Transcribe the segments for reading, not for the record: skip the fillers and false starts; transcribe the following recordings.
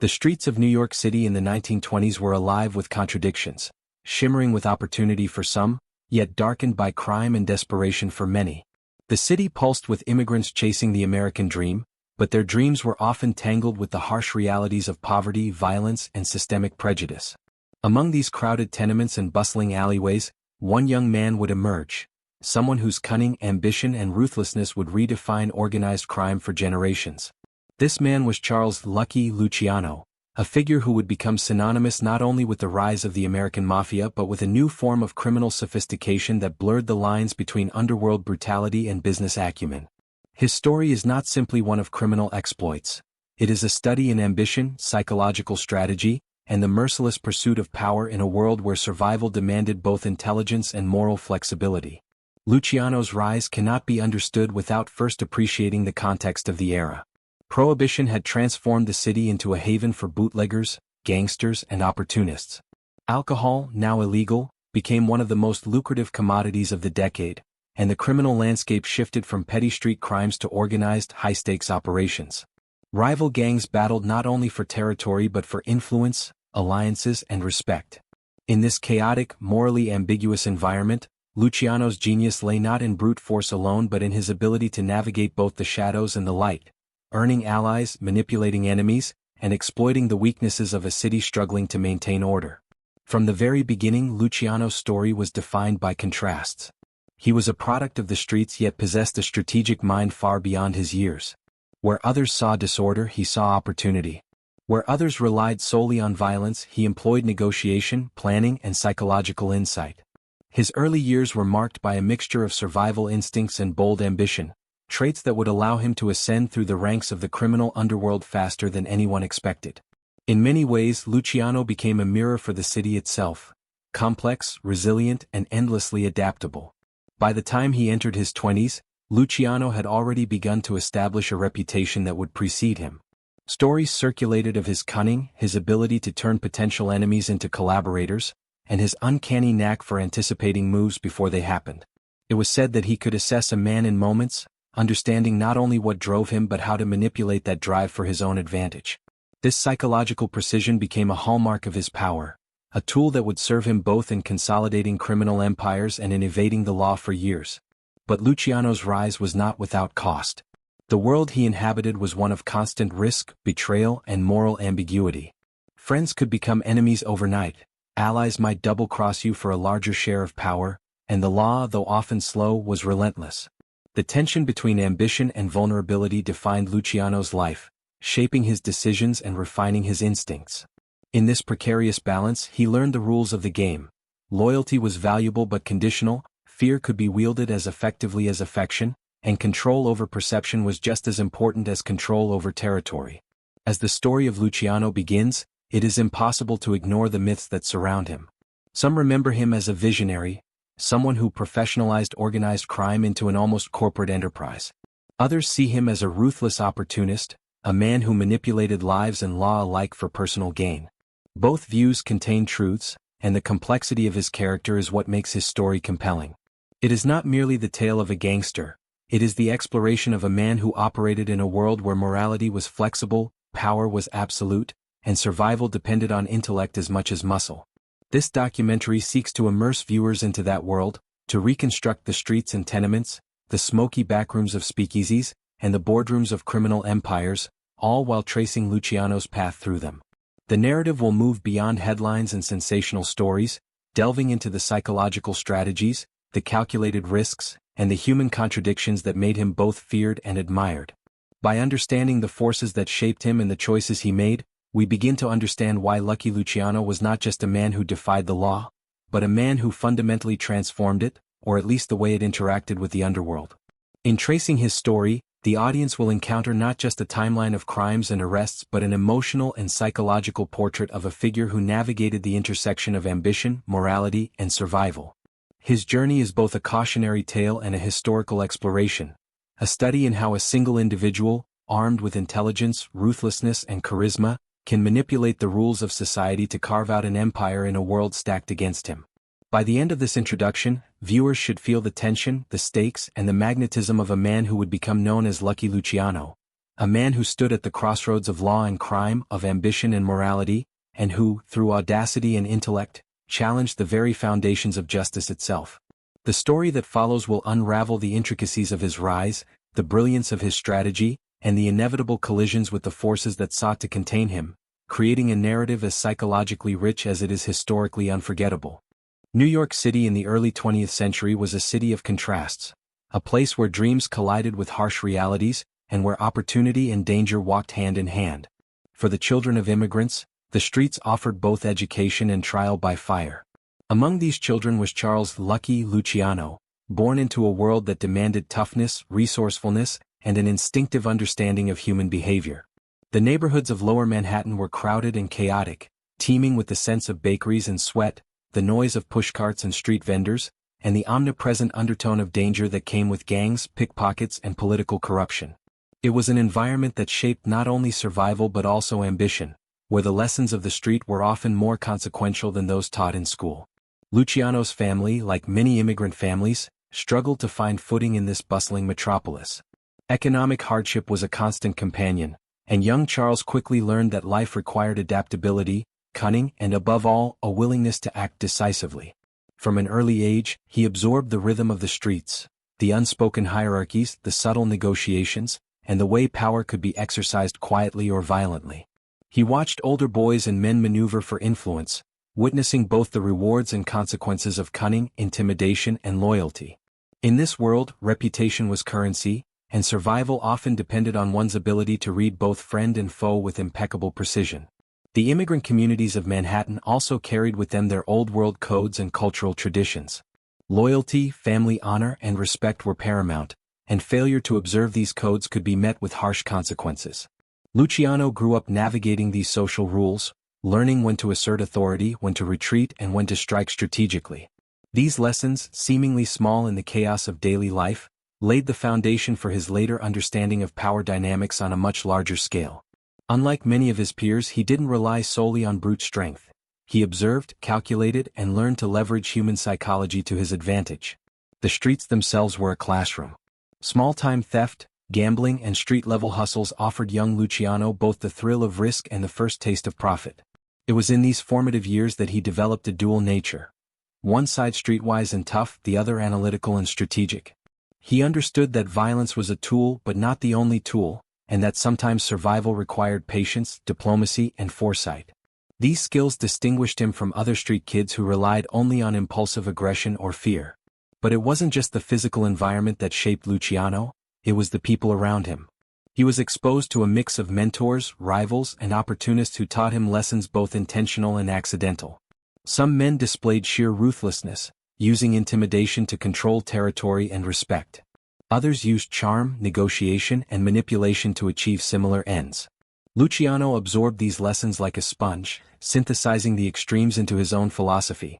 The streets of New York City in the 1920s were alive with contradictions, shimmering with opportunity for some, yet darkened by crime and desperation for many. The city pulsed with immigrants chasing the American dream, but their dreams were often tangled with the harsh realities of poverty, violence, and systemic prejudice. Among these crowded tenements and bustling alleyways, one young man would emerge, someone whose cunning, ambition, and ruthlessness would redefine organized crime for generations. This man was Charles Lucky Luciano, a figure who would become synonymous not only with the rise of the American Mafia but with a new form of criminal sophistication that blurred the lines between underworld brutality and business acumen. His story is not simply one of criminal exploits. It is a study in ambition, psychological strategy, and the merciless pursuit of power in a world where survival demanded both intelligence and moral flexibility. Luciano's rise cannot be understood without first appreciating the context of the era. Prohibition had transformed the city into a haven for bootleggers, gangsters, and opportunists. Alcohol, now illegal, became one of the most lucrative commodities of the decade, and the criminal landscape shifted from petty street crimes to organized, high-stakes operations. Rival gangs battled not only for territory but for influence, alliances, and respect. In this chaotic, morally ambiguous environment, Luciano's genius lay not in brute force alone but in his ability to navigate both the shadows and the light, earning allies, manipulating enemies, and exploiting the weaknesses of a city struggling to maintain order. From the very beginning, Luciano's story was defined by contrasts. He was a product of the streets yet possessed a strategic mind far beyond his years. Where others saw disorder, he saw opportunity. Where others relied solely on violence, he employed negotiation, planning, and psychological insight. His early years were marked by a mixture of survival instincts and bold ambition, traits that would allow him to ascend through the ranks of the criminal underworld faster than anyone expected. In many ways, Luciano became a mirror for the city itself, complex, resilient, and endlessly adaptable. By the time he entered his 20s, Luciano had already begun to establish a reputation that would precede him. Stories circulated of his cunning, his ability to turn potential enemies into collaborators, and his uncanny knack for anticipating moves before they happened. It was said that he could assess a man in moments, understanding not only what drove him but how to manipulate that drive for his own advantage. This psychological precision became a hallmark of his power, a tool that would serve him both in consolidating criminal empires and in evading the law for years. But Luciano's rise was not without cost. The world he inhabited was one of constant risk, betrayal, and moral ambiguity. Friends could become enemies overnight, allies might double-cross you for a larger share of power, and the law, though often slow, was relentless. The tension between ambition and vulnerability defined Luciano's life, shaping his decisions and refining his instincts. In this precarious balance, he learned the rules of the game. Loyalty was valuable but conditional, fear could be wielded as effectively as affection, and control over perception was just as important as control over territory. As the story of Luciano begins, it is impossible to ignore the myths that surround him. Some remember him as a visionary, someone who professionalized organized crime into an almost corporate enterprise. Others see him as a ruthless opportunist, a man who manipulated lives and law alike for personal gain. Both views contain truths, and the complexity of his character is what makes his story compelling. It is not merely the tale of a gangster, it is the exploration of a man who operated in a world where morality was flexible, power was absolute, and survival depended on intellect as much as muscle. This documentary seeks to immerse viewers into that world, to reconstruct the streets and tenements, the smoky backrooms of speakeasies, and the boardrooms of criminal empires, all while tracing Luciano's path through them. The narrative will move beyond headlines and sensational stories, delving into the psychological strategies, the calculated risks, and the human contradictions that made him both feared and admired. By understanding the forces that shaped him and the choices he made, we begin to understand why Lucky Luciano was not just a man who defied the law, but a man who fundamentally transformed it, or at least the way it interacted with the underworld. In tracing his story, the audience will encounter not just a timeline of crimes and arrests but an emotional and psychological portrait of a figure who navigated the intersection of ambition, morality, and survival. His journey is both a cautionary tale and a historical exploration, a study in how a single individual, armed with intelligence, ruthlessness, and charisma, can manipulate the rules of society to carve out an empire in a world stacked against him. By the end of this introduction, viewers should feel the tension, the stakes, and the magnetism of a man who would become known as Lucky Luciano, a man who stood at the crossroads of law and crime, of ambition and morality, and who, through audacity and intellect, challenged the very foundations of justice itself. The story that follows will unravel the intricacies of his rise, the brilliance of his strategy, and the inevitable collisions with the forces that sought to contain him, creating a narrative as psychologically rich as it is historically unforgettable. New York City in the early 20th century was a city of contrasts, a place where dreams collided with harsh realities, and where opportunity and danger walked hand in hand. For the children of immigrants, the streets offered both education and trial by fire. Among these children was Charles Lucky Luciano, born into a world that demanded toughness, resourcefulness, and an instinctive understanding of human behavior. The neighborhoods of Lower Manhattan were crowded and chaotic, teeming with the scents of bakeries and sweat, the noise of pushcarts and street vendors, and the omnipresent undertone of danger that came with gangs, pickpockets, and political corruption. It was an environment that shaped not only survival but also ambition, where the lessons of the street were often more consequential than those taught in school. Luciano's family, like many immigrant families, struggled to find footing in this bustling metropolis. Economic hardship was a constant companion, and young Charles quickly learned that life required adaptability, cunning, and above all, a willingness to act decisively. From an early age, he absorbed the rhythm of the streets, the unspoken hierarchies, the subtle negotiations, and the way power could be exercised quietly or violently. He watched older boys and men maneuver for influence, witnessing both the rewards and consequences of cunning, intimidation, and loyalty. In this world, reputation was currency, and survival often depended on one's ability to read both friend and foe with impeccable precision. The immigrant communities of Manhattan also carried with them their old-world codes and cultural traditions. Loyalty, family honor, and respect were paramount, and failure to observe these codes could be met with harsh consequences. Luciano grew up navigating these social rules, learning when to assert authority, when to retreat, and when to strike strategically. These lessons, seemingly small in the chaos of daily life, laid the foundation for his later understanding of power dynamics on a much larger scale. Unlike many of his peers, he didn't rely solely on brute strength. He observed, calculated, and learned to leverage human psychology to his advantage. The streets themselves were a classroom. Small-time theft, gambling, and street-level hustles offered young Luciano both the thrill of risk and the first taste of profit. It was in these formative years that he developed a dual nature. One side streetwise and tough, the other analytical and strategic. He understood that violence was a tool but not the only tool, and that sometimes survival required patience, diplomacy, and foresight. These skills distinguished him from other street kids who relied only on impulsive aggression or fear. But it wasn't just the physical environment that shaped Luciano, it was the people around him. He was exposed to a mix of mentors, rivals, and opportunists who taught him lessons both intentional and accidental. Some men displayed sheer ruthlessness, using intimidation to control territory and respect. Others used charm, negotiation, and manipulation to achieve similar ends. Luciano absorbed these lessons like a sponge, synthesizing the extremes into his own philosophy.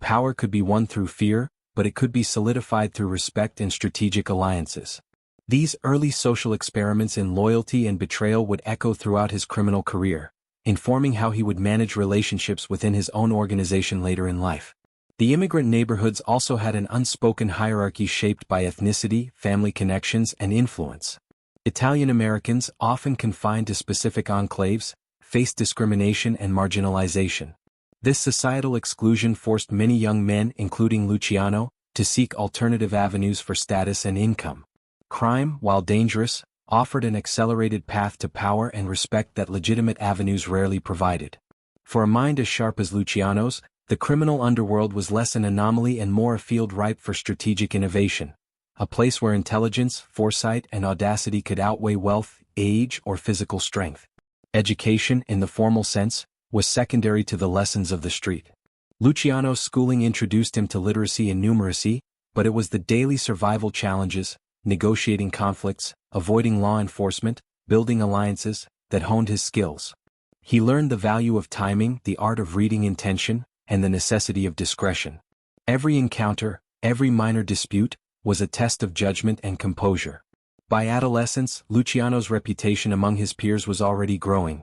Power could be won through fear, but it could be solidified through respect and strategic alliances. These early social experiments in loyalty and betrayal would echo throughout his criminal career, informing how he would manage relationships within his own organization later in life. The immigrant neighborhoods also had an unspoken hierarchy shaped by ethnicity, family connections, and influence. Italian Americans, often confined to specific enclaves, faced discrimination and marginalization. This societal exclusion forced many young men, including Luciano, to seek alternative avenues for status and income. Crime, while dangerous, offered an accelerated path to power and respect that legitimate avenues rarely provided. For a mind as sharp as Luciano's, the criminal underworld was less an anomaly and more a field ripe for strategic innovation, a place where intelligence, foresight, and audacity could outweigh wealth, age, or physical strength. Education, in the formal sense, was secondary to the lessons of the street. Luciano's schooling introduced him to literacy and numeracy, but it was the daily survival challenges, negotiating conflicts, avoiding law enforcement, building alliances, that honed his skills. He learned the value of timing, the art of reading intention, and the necessity of discretion. Every encounter, every minor dispute, was a test of judgment and composure. By adolescence, Luciano's reputation among his peers was already growing.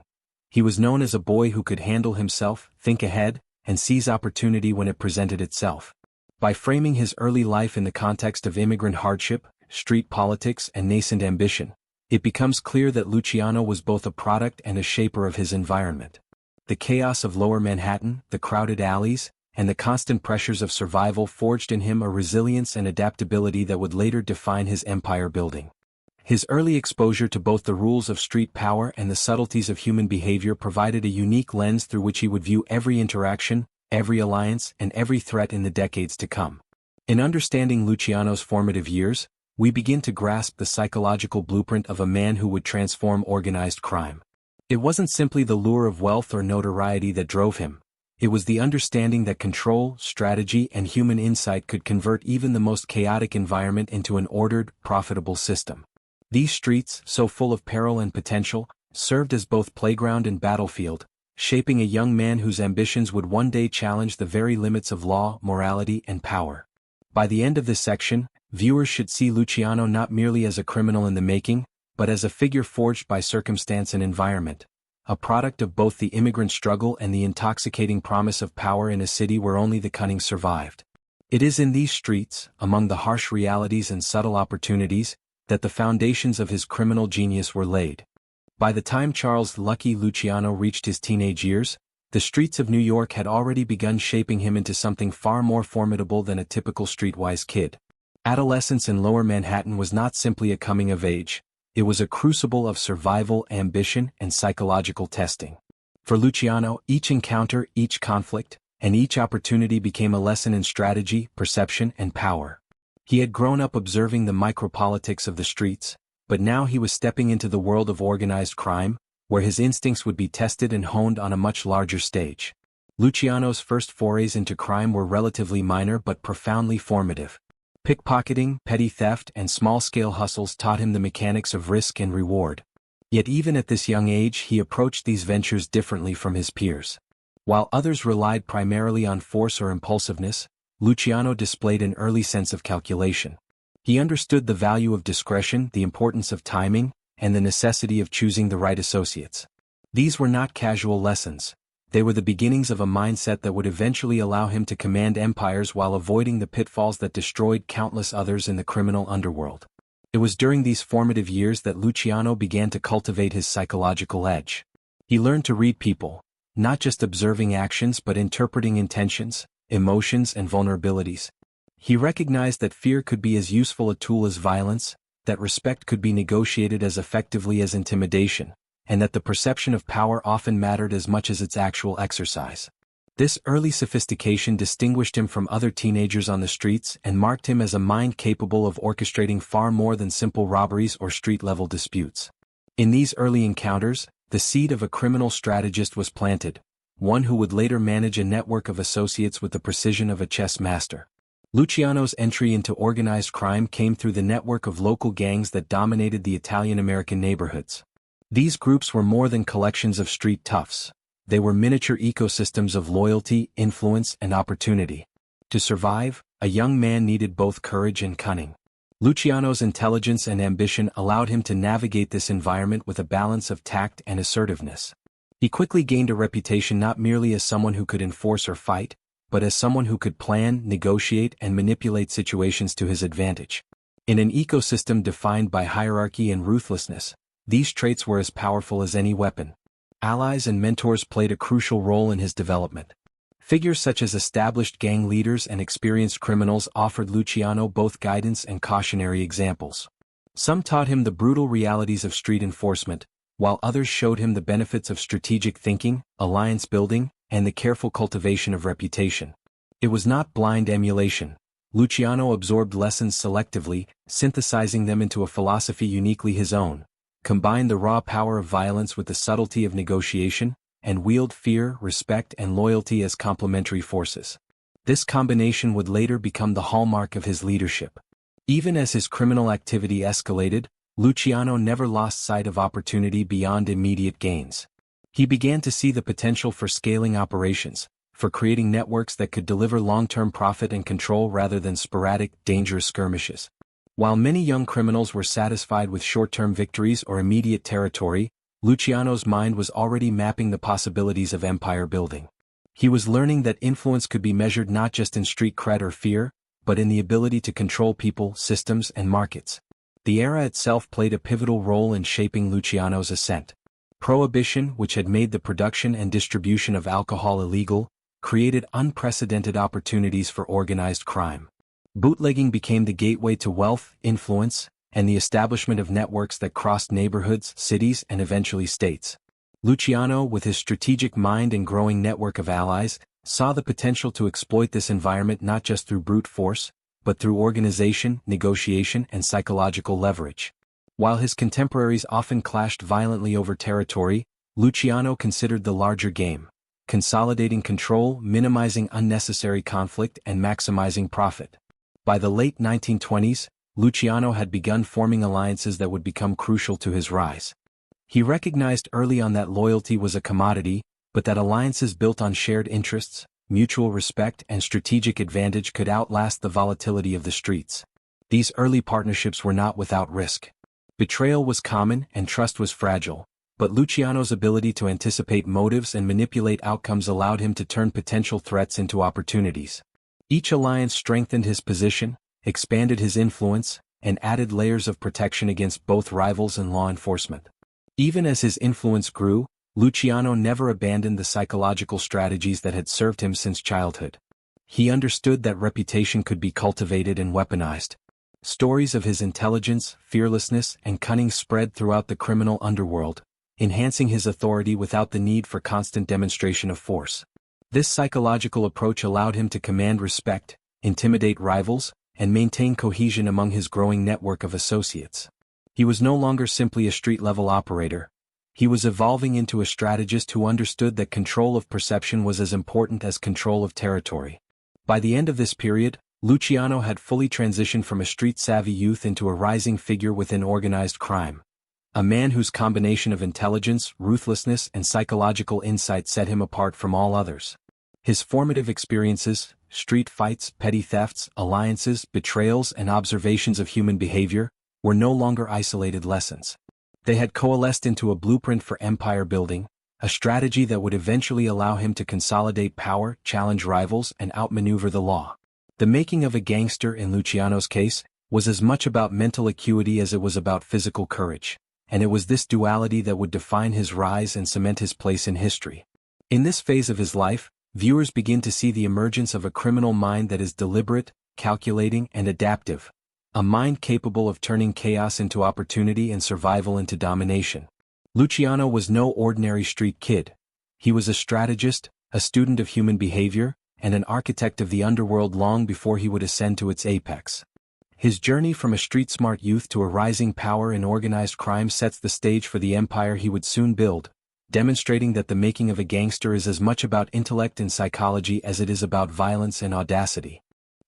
He was known as a boy who could handle himself, think ahead, and seize opportunity when it presented itself. By framing his early life in the context of immigrant hardship, street politics, and nascent ambition, it becomes clear that Luciano was both a product and a shaper of his environment. The chaos of lower Manhattan, the crowded alleys, and the constant pressures of survival forged in him a resilience and adaptability that would later define his empire building. His early exposure to both the rules of street power and the subtleties of human behavior provided a unique lens through which he would view every interaction, every alliance, and every threat in the decades to come. In understanding Luciano's formative years, we begin to grasp the psychological blueprint of a man who would transform organized crime. It wasn't simply the lure of wealth or notoriety that drove him. It was the understanding that control, strategy, and human insight could convert even the most chaotic environment into an ordered, profitable system. These streets, so full of peril and potential, served as both playground and battlefield, shaping a young man whose ambitions would one day challenge the very limits of law, morality, and power. By the end of this section, viewers should see Luciano not merely as a criminal in the making, but as a figure forged by circumstance and environment, a product of both the immigrant struggle and the intoxicating promise of power in a city where only the cunning survived. It is in these streets, among the harsh realities and subtle opportunities, that the foundations of his criminal genius were laid. By the time Charles Lucky Luciano reached his teenage years, the streets of New York had already begun shaping him into something far more formidable than a typical streetwise kid. Adolescence in lower Manhattan was not simply a coming of age, it was a crucible of survival, ambition, and psychological testing. For Luciano, each encounter, each conflict, and each opportunity became a lesson in strategy, perception, and power. He had grown up observing the micropolitics of the streets, but now he was stepping into the world of organized crime, where his instincts would be tested and honed on a much larger stage. Luciano's first forays into crime were relatively minor but profoundly formative. Pickpocketing, petty theft, and small-scale hustles taught him the mechanics of risk and reward. Yet even at this young age he approached these ventures differently from his peers. While others relied primarily on force or impulsiveness, Luciano displayed an early sense of calculation. He understood the value of discretion, the importance of timing, and the necessity of choosing the right associates. These were not casual lessons. They were the beginnings of a mindset that would eventually allow him to command empires while avoiding the pitfalls that destroyed countless others in the criminal underworld. It was during these formative years that Luciano began to cultivate his psychological edge. He learned to read people, not just observing actions but interpreting intentions, emotions, and vulnerabilities. He recognized that fear could be as useful a tool as violence, that respect could be negotiated as effectively as intimidation, and that the perception of power often mattered as much as its actual exercise. This early sophistication distinguished him from other teenagers on the streets and marked him as a mind capable of orchestrating far more than simple robberies or street-level disputes. In these early encounters, the seed of a criminal strategist was planted, one who would later manage a network of associates with the precision of a chess master. Luciano's entry into organized crime came through the network of local gangs that dominated the Italian-American neighborhoods. These groups were more than collections of street toughs. They were miniature ecosystems of loyalty, influence, and opportunity. To survive, a young man needed both courage and cunning. Luciano's intelligence and ambition allowed him to navigate this environment with a balance of tact and assertiveness. He quickly gained a reputation not merely as someone who could enforce or fight, but as someone who could plan, negotiate, and manipulate situations to his advantage. In an ecosystem defined by hierarchy and ruthlessness, these traits were as powerful as any weapon. Allies and mentors played a crucial role in his development. Figures such as established gang leaders and experienced criminals offered Luciano both guidance and cautionary examples. Some taught him the brutal realities of street enforcement, while others showed him the benefits of strategic thinking, alliance building, and the careful cultivation of reputation. It was not blind emulation. Luciano absorbed lessons selectively, synthesizing them into a philosophy uniquely his own, combined the raw power of violence with the subtlety of negotiation, and wield fear, respect, and loyalty as complementary forces. This combination would later become the hallmark of his leadership. Even as his criminal activity escalated, Luciano never lost sight of opportunity beyond immediate gains. He began to see the potential for scaling operations, for creating networks that could deliver long-term profit and control rather than sporadic, dangerous skirmishes. While many young criminals were satisfied with short-term victories or immediate territory, Luciano's mind was already mapping the possibilities of empire building. He was learning that influence could be measured not just in street cred or fear, but in the ability to control people, systems, and markets. The era itself played a pivotal role in shaping Luciano's ascent. Prohibition, which had made the production and distribution of alcohol illegal, created unprecedented opportunities for organized crime. Bootlegging became the gateway to wealth, influence, and the establishment of networks that crossed neighborhoods, cities, and eventually states. Luciano, with his strategic mind and growing network of allies, saw the potential to exploit this environment not just through brute force, but through organization, negotiation, and psychological leverage. While his contemporaries often clashed violently over territory, Luciano considered the larger game: consolidating control, minimizing unnecessary conflict, and maximizing profit. By the late 1920s, Luciano had begun forming alliances that would become crucial to his rise. He recognized early on that loyalty was a commodity, but that alliances built on shared interests, mutual respect, and strategic advantage could outlast the volatility of the streets. These early partnerships were not without risk. Betrayal was common and trust was fragile, but Luciano's ability to anticipate motives and manipulate outcomes allowed him to turn potential threats into opportunities. Each alliance strengthened his position, expanded his influence, and added layers of protection against both rivals and law enforcement. Even as his influence grew, Luciano never abandoned the psychological strategies that had served him since childhood. He understood that reputation could be cultivated and weaponized. Stories of his intelligence, fearlessness, and cunning spread throughout the criminal underworld, enhancing his authority without the need for constant demonstration of force. This psychological approach allowed him to command respect, intimidate rivals, and maintain cohesion among his growing network of associates. He was no longer simply a street-level operator. He was evolving into a strategist who understood that control of perception was as important as control of territory. By the end of this period, Luciano had fully transitioned from a street-savvy youth into a rising figure within organized crime. A man whose combination of intelligence, ruthlessness, and psychological insight set him apart from all others. His formative experiences, street fights, petty thefts, alliances, betrayals, and observations of human behavior, were no longer isolated lessons. They had coalesced into a blueprint for empire building, a strategy that would eventually allow him to consolidate power, challenge rivals, and outmaneuver the law. The making of a gangster in Luciano's case was as much about mental acuity as it was about physical courage, and it was this duality that would define his rise and cement his place in history. In this phase of his life, viewers begin to see the emergence of a criminal mind that is deliberate, calculating, and adaptive, a mind capable of turning chaos into opportunity and survival into domination. Luciano was no ordinary street kid. He was a strategist, a student of human behavior, and an architect of the underworld long before he would ascend to its apex. His journey from a street-smart youth to a rising power in organized crime sets the stage for the empire he would soon build, demonstrating that the making of a gangster is as much about intellect and psychology as it is about violence and audacity.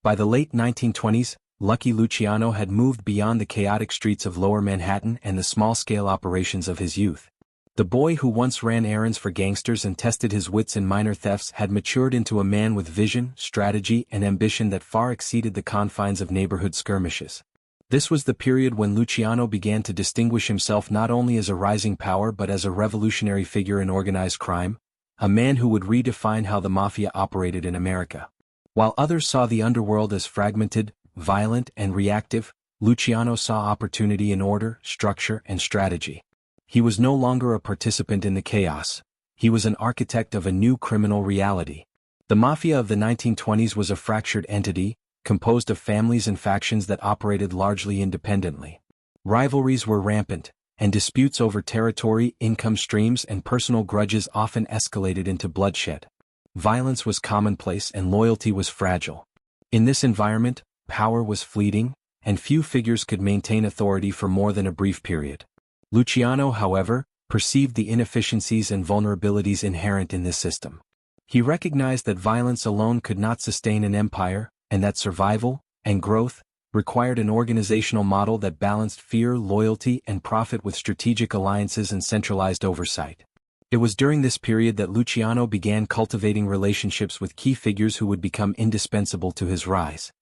By the late 1920s, Lucky Luciano had moved beyond the chaotic streets of Lower Manhattan and the small-scale operations of his youth. The boy who once ran errands for gangsters and tested his wits in minor thefts had matured into a man with vision, strategy, and ambition that far exceeded the confines of neighborhood skirmishes. This was the period when Luciano began to distinguish himself not only as a rising power but as a revolutionary figure in organized crime, a man who would redefine how the Mafia operated in America. While others saw the underworld as fragmented, violent, and reactive, Luciano saw opportunity in order, structure, and strategy. He was no longer a participant in the chaos. He was an architect of a new criminal reality. The Mafia of the 1920s was a fractured entity, composed of families and factions that operated largely independently. Rivalries were rampant, and disputes over territory, income streams, and personal grudges often escalated into bloodshed. Violence was commonplace and loyalty was fragile. In this environment, power was fleeting, and few figures could maintain authority for more than a brief period. Luciano, however, perceived the inefficiencies and vulnerabilities inherent in this system. He recognized that violence alone could not sustain an empire, and that survival and growth required an organizational model that balanced fear, loyalty, and profit with strategic alliances and centralized oversight. It was during this period that Luciano began cultivating relationships with key figures who would become indispensable to his rise.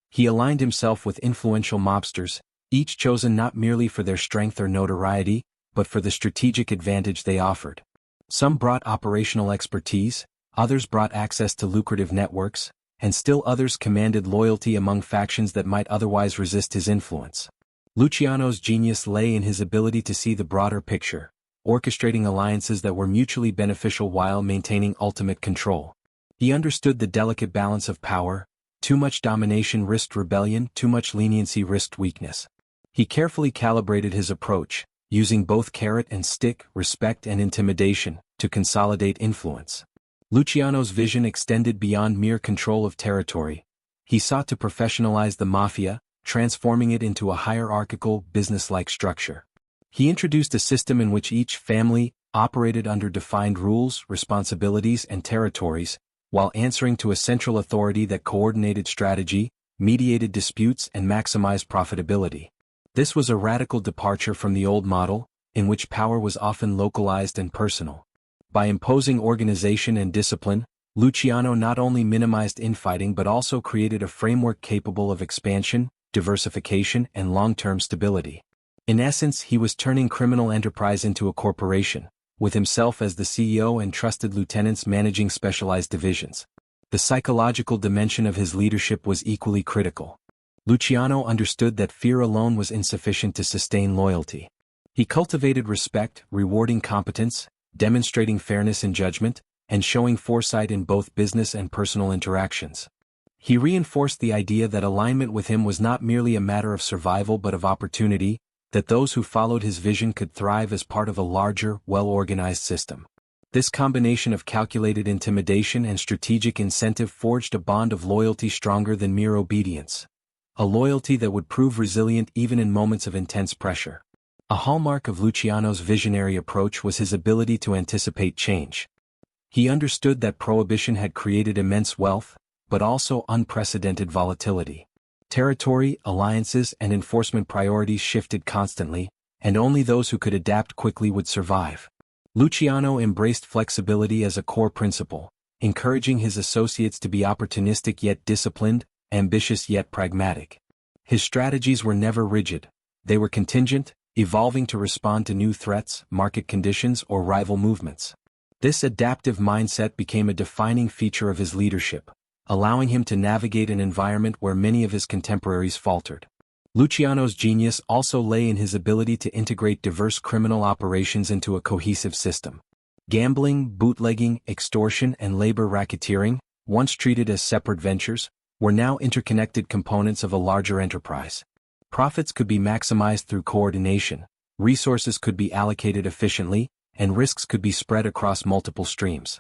He aligned himself with influential mobsters, each chosen not merely for their strength or notoriety, but for the strategic advantage they offered. Some brought operational expertise, others brought access to lucrative networks, and still others commanded loyalty among factions that might otherwise resist his influence. Luciano's genius lay in his ability to see the broader picture, orchestrating alliances that were mutually beneficial while maintaining ultimate control. He understood the delicate balance of power. Too much domination risked rebellion, too much leniency risked weakness. He carefully calibrated his approach, using both carrot and stick, respect and intimidation, to consolidate influence. Luciano's vision extended beyond mere control of territory. He sought to professionalize the Mafia, transforming it into a hierarchical, business-like structure. He introduced a system in which each family operated under defined rules, responsibilities and territories, while answering to a central authority that coordinated strategy, mediated disputes and maximized profitability. This was a radical departure from the old model, in which power was often localized and personal. By imposing organization and discipline, Luciano not only minimized infighting but also created a framework capable of expansion, diversification and long-term stability. In essence, he was turning criminal enterprise into a corporation, with himself as the CEO and trusted lieutenants managing specialized divisions. The psychological dimension of his leadership was equally critical. Luciano understood that fear alone was insufficient to sustain loyalty. He cultivated respect, rewarding competence, demonstrating fairness in judgment, and showing foresight in both business and personal interactions. He reinforced the idea that alignment with him was not merely a matter of survival but of opportunity, that those who followed his vision could thrive as part of a larger, well-organized system. This combination of calculated intimidation and strategic incentive forged a bond of loyalty stronger than mere obedience. A loyalty that would prove resilient even in moments of intense pressure. A hallmark of Luciano's visionary approach was his ability to anticipate change. He understood that prohibition had created immense wealth, but also unprecedented volatility. Territory, alliances, and enforcement priorities shifted constantly, and only those who could adapt quickly would survive. Luciano embraced flexibility as a core principle, encouraging his associates to be opportunistic yet disciplined, ambitious yet pragmatic. His strategies were never rigid. They were contingent, evolving to respond to new threats, market conditions, or rival movements. This adaptive mindset became a defining feature of his leadership, allowing him to navigate an environment where many of his contemporaries faltered. Luciano's genius also lay in his ability to integrate diverse criminal operations into a cohesive system. Gambling, bootlegging, extortion, and labor racketeering, once treated as separate ventures, were now interconnected components of a larger enterprise. Profits could be maximized through coordination, resources could be allocated efficiently, and risks could be spread across multiple streams.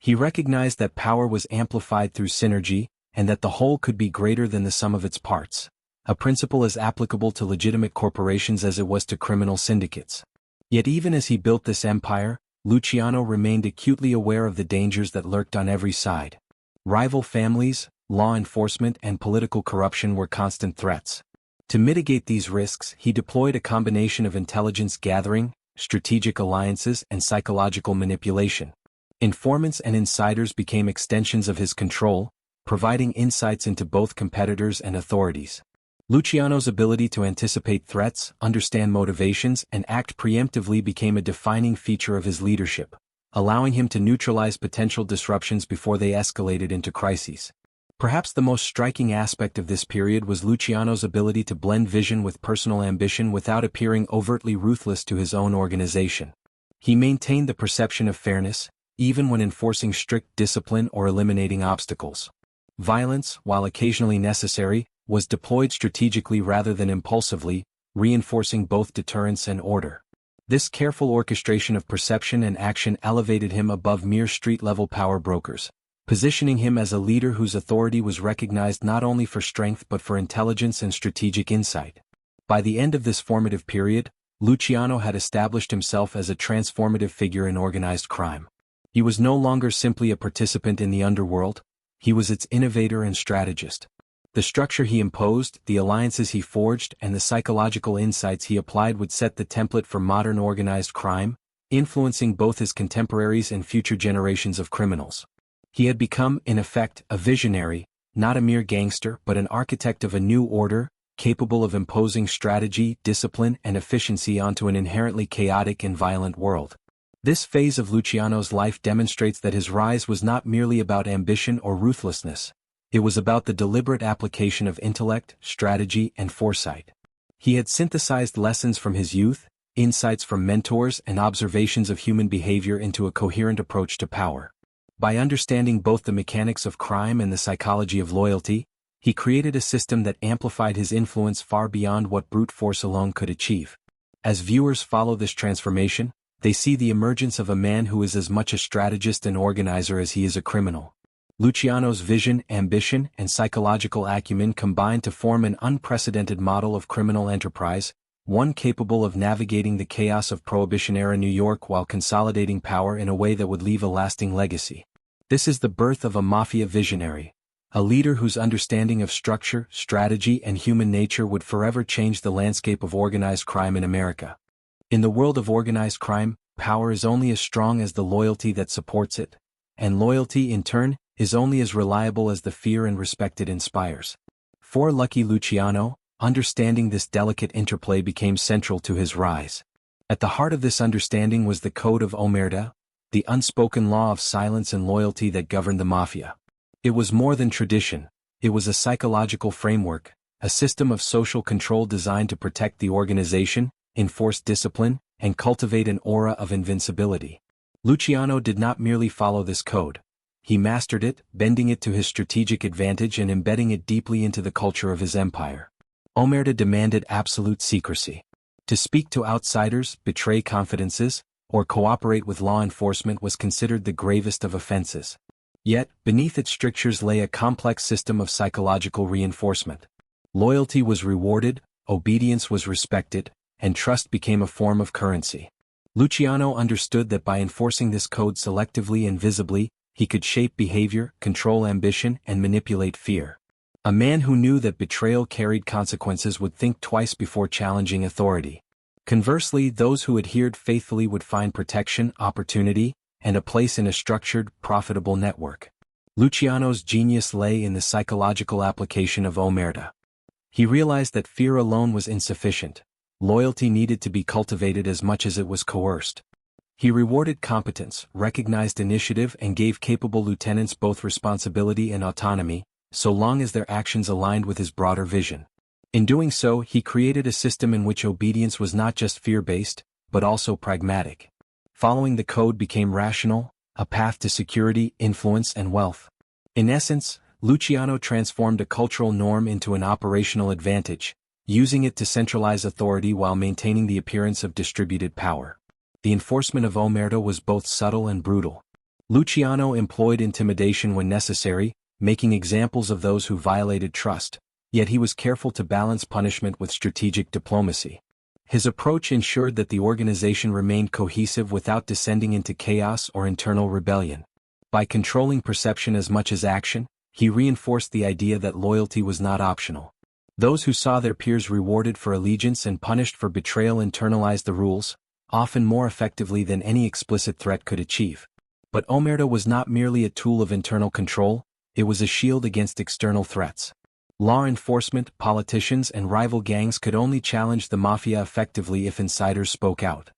He recognized that power was amplified through synergy, and that the whole could be greater than the sum of its parts, a principle as applicable to legitimate corporations as it was to criminal syndicates. Yet even as he built this empire, Luciano remained acutely aware of the dangers that lurked on every side. Rival families, law enforcement, and political corruption were constant threats. To mitigate these risks, he deployed a combination of intelligence gathering, strategic alliances, and psychological manipulation. Informants and insiders became extensions of his control, providing insights into both competitors and authorities. Luciano's ability to anticipate threats, understand motivations, and act preemptively became a defining feature of his leadership, allowing him to neutralize potential disruptions before they escalated into crises. Perhaps the most striking aspect of this period was Luciano's ability to blend vision with personal ambition without appearing overtly ruthless to his own organization. He maintained the perception of fairness, even when enforcing strict discipline or eliminating obstacles. Violence, while occasionally necessary, was deployed strategically rather than impulsively, reinforcing both deterrence and order. This careful orchestration of perception and action elevated him above mere street-level power brokers, positioning him as a leader whose authority was recognized not only for strength but for intelligence and strategic insight. By the end of this formative period, Luciano had established himself as a transformative figure in organized crime. He was no longer simply a participant in the underworld, he was its innovator and strategist. The structure he imposed, the alliances he forged, and the psychological insights he applied would set the template for modern organized crime, influencing both his contemporaries and future generations of criminals. He had become, in effect, a visionary, not a mere gangster but an architect of a new order, capable of imposing strategy, discipline, and efficiency onto an inherently chaotic and violent world. This phase of Luciano's life demonstrates that his rise was not merely about ambition or ruthlessness. It was about the deliberate application of intellect, strategy, and foresight. He had synthesized lessons from his youth, insights from mentors and observations of human behavior into a coherent approach to power. By understanding both the mechanics of crime and the psychology of loyalty, he created a system that amplified his influence far beyond what brute force alone could achieve. As viewers follow this transformation, they see the emergence of a man who is as much a strategist and organizer as he is a criminal. Luciano's vision, ambition, and psychological acumen combined to form an unprecedented model of criminal enterprise, one capable of navigating the chaos of Prohibition-era New York while consolidating power in a way that would leave a lasting legacy. This is the birth of a mafia visionary, a leader whose understanding of structure, strategy, and human nature would forever change the landscape of organized crime in America. In the world of organized crime, power is only as strong as the loyalty that supports it, and loyalty, in turn, is only as reliable as the fear and respect it inspires. For Lucky Luciano, understanding this delicate interplay became central to his rise. At the heart of this understanding was the Code of Omerta, the unspoken law of silence and loyalty that governed the Mafia. It was more than tradition, it was a psychological framework, a system of social control designed to protect the organization, enforce discipline, and cultivate an aura of invincibility. Luciano did not merely follow this code. He mastered it, bending it to his strategic advantage and embedding it deeply into the culture of his empire. Omerta demanded absolute secrecy. To speak to outsiders, betray confidences, or cooperate with law enforcement was considered the gravest of offenses. Yet, beneath its strictures lay a complex system of psychological reinforcement. Loyalty was rewarded, obedience was respected, and trust became a form of currency. Luciano understood that by enforcing this code selectively and visibly, he could shape behavior, control ambition, and manipulate fear. A man who knew that betrayal carried consequences would think twice before challenging authority. Conversely, those who adhered faithfully would find protection, opportunity, and a place in a structured, profitable network. Luciano's genius lay in the psychological application of Omerta. He realized that fear alone was insufficient. Loyalty needed to be cultivated as much as it was coerced. He rewarded competence, recognized initiative, and gave capable lieutenants both responsibility and autonomy, so long as their actions aligned with his broader vision. In doing so, he created a system in which obedience was not just fear-based, but also pragmatic. Following the code became rational, a path to security, influence, and wealth. In essence, Luciano transformed a cultural norm into an operational advantage, using it to centralize authority while maintaining the appearance of distributed power. The enforcement of Omerta was both subtle and brutal. Luciano employed intimidation when necessary, making examples of those who violated trust, yet he was careful to balance punishment with strategic diplomacy. His approach ensured that the organization remained cohesive without descending into chaos or internal rebellion. By controlling perception as much as action, he reinforced the idea that loyalty was not optional. Those who saw their peers rewarded for allegiance and punished for betrayal internalized the rules, often more effectively than any explicit threat could achieve. But Omerta was not merely a tool of internal control, it was a shield against external threats. Law enforcement, politicians, and rival gangs could only challenge the Mafia effectively if insiders spoke out.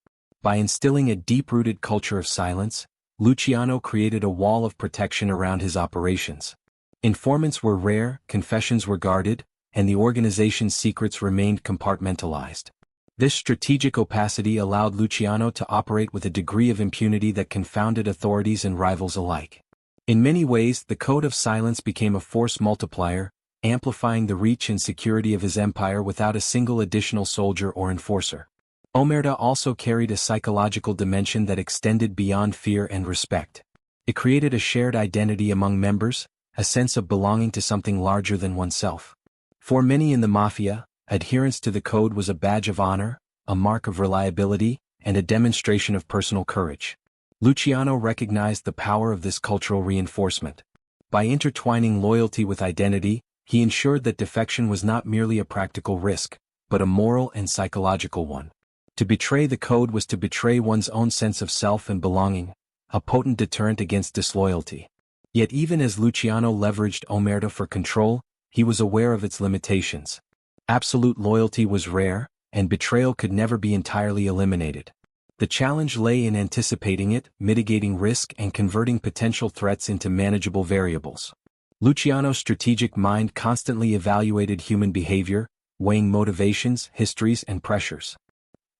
By instilling a deep-rooted culture of silence, Luciano created a wall of protection around his operations. Informants were rare, confessions were guarded, and the organization's secrets remained compartmentalized. This strategic opacity allowed Luciano to operate with a degree of impunity that confounded authorities and rivals alike. In many ways, the Code of Silence became a force multiplier, amplifying the reach and security of his empire without a single additional soldier or enforcer. Omerta also carried a psychological dimension that extended beyond fear and respect. It created a shared identity among members, a sense of belonging to something larger than oneself. For many in the Mafia, adherence to the code was a badge of honor, a mark of reliability, and a demonstration of personal courage. Luciano recognized the power of this cultural reinforcement. By intertwining loyalty with identity, he ensured that defection was not merely a practical risk, but a moral and psychological one. To betray the code was to betray one's own sense of self and belonging, a potent deterrent against disloyalty. Yet even as Luciano leveraged Omerta for control, he was aware of its limitations. Absolute loyalty was rare, and betrayal could never be entirely eliminated. The challenge lay in anticipating it, mitigating risk, and converting potential threats into manageable variables. Luciano's strategic mind constantly evaluated human behavior, weighing motivations, histories, and pressures.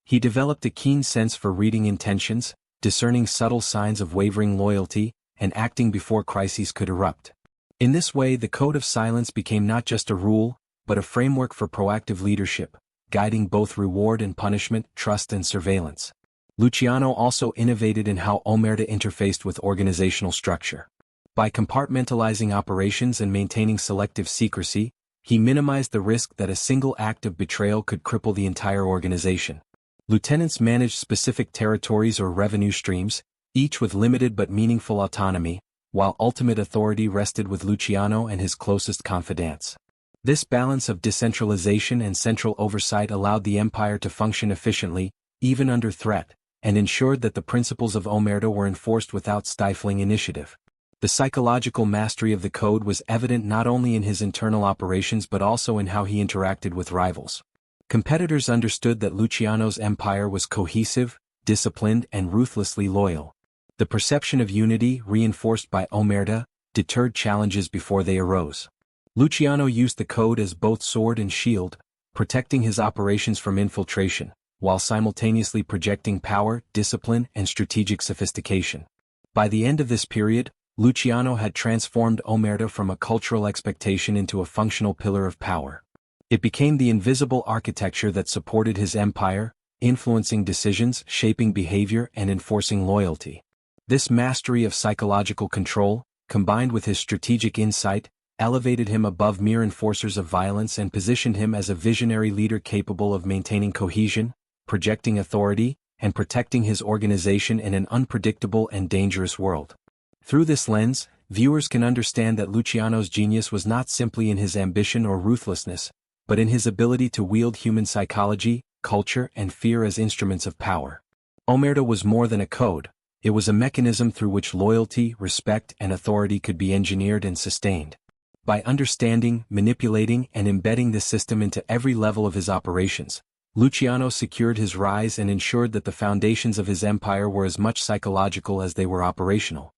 He developed a keen sense for reading intentions, discerning subtle signs of wavering loyalty, and acting before crises could erupt. In this way, the code of silence became not just a rule, but a framework for proactive leadership, guiding both reward and punishment, trust and surveillance. Luciano also innovated in how Omerta interfaced with organizational structure. By compartmentalizing operations and maintaining selective secrecy, he minimized the risk that a single act of betrayal could cripple the entire organization. Lieutenants managed specific territories or revenue streams, each with limited but meaningful autonomy, while ultimate authority rested with Luciano and his closest confidants. This balance of decentralization and central oversight allowed the empire to function efficiently, even under threat, and ensured that the principles of Omerta were enforced without stifling initiative. The psychological mastery of the code was evident not only in his internal operations but also in how he interacted with rivals. Competitors understood that Luciano's empire was cohesive, disciplined, and ruthlessly loyal. The perception of unity, reinforced by Omerta, deterred challenges before they arose. Luciano used the code as both sword and shield, protecting his operations from infiltration, while simultaneously projecting power, discipline, and strategic sophistication. By the end of this period, Luciano had transformed Omerta from a cultural expectation into a functional pillar of power. It became the invisible architecture that supported his empire, influencing decisions, shaping behavior, and enforcing loyalty. This mastery of psychological control, combined with his strategic insight, elevated him above mere enforcers of violence and positioned him as a visionary leader capable of maintaining cohesion, projecting authority, and protecting his organization in an unpredictable and dangerous world. Through this lens, viewers can understand that Luciano's genius was not simply in his ambition or ruthlessness, but in his ability to wield human psychology, culture, and fear as instruments of power. Omerta was more than a code, it was a mechanism through which loyalty, respect, and authority could be engineered and sustained. By understanding, manipulating, and embedding this system into every level of his operations, Luciano secured his rise and ensured that the foundations of his empire were as much psychological as they were operational.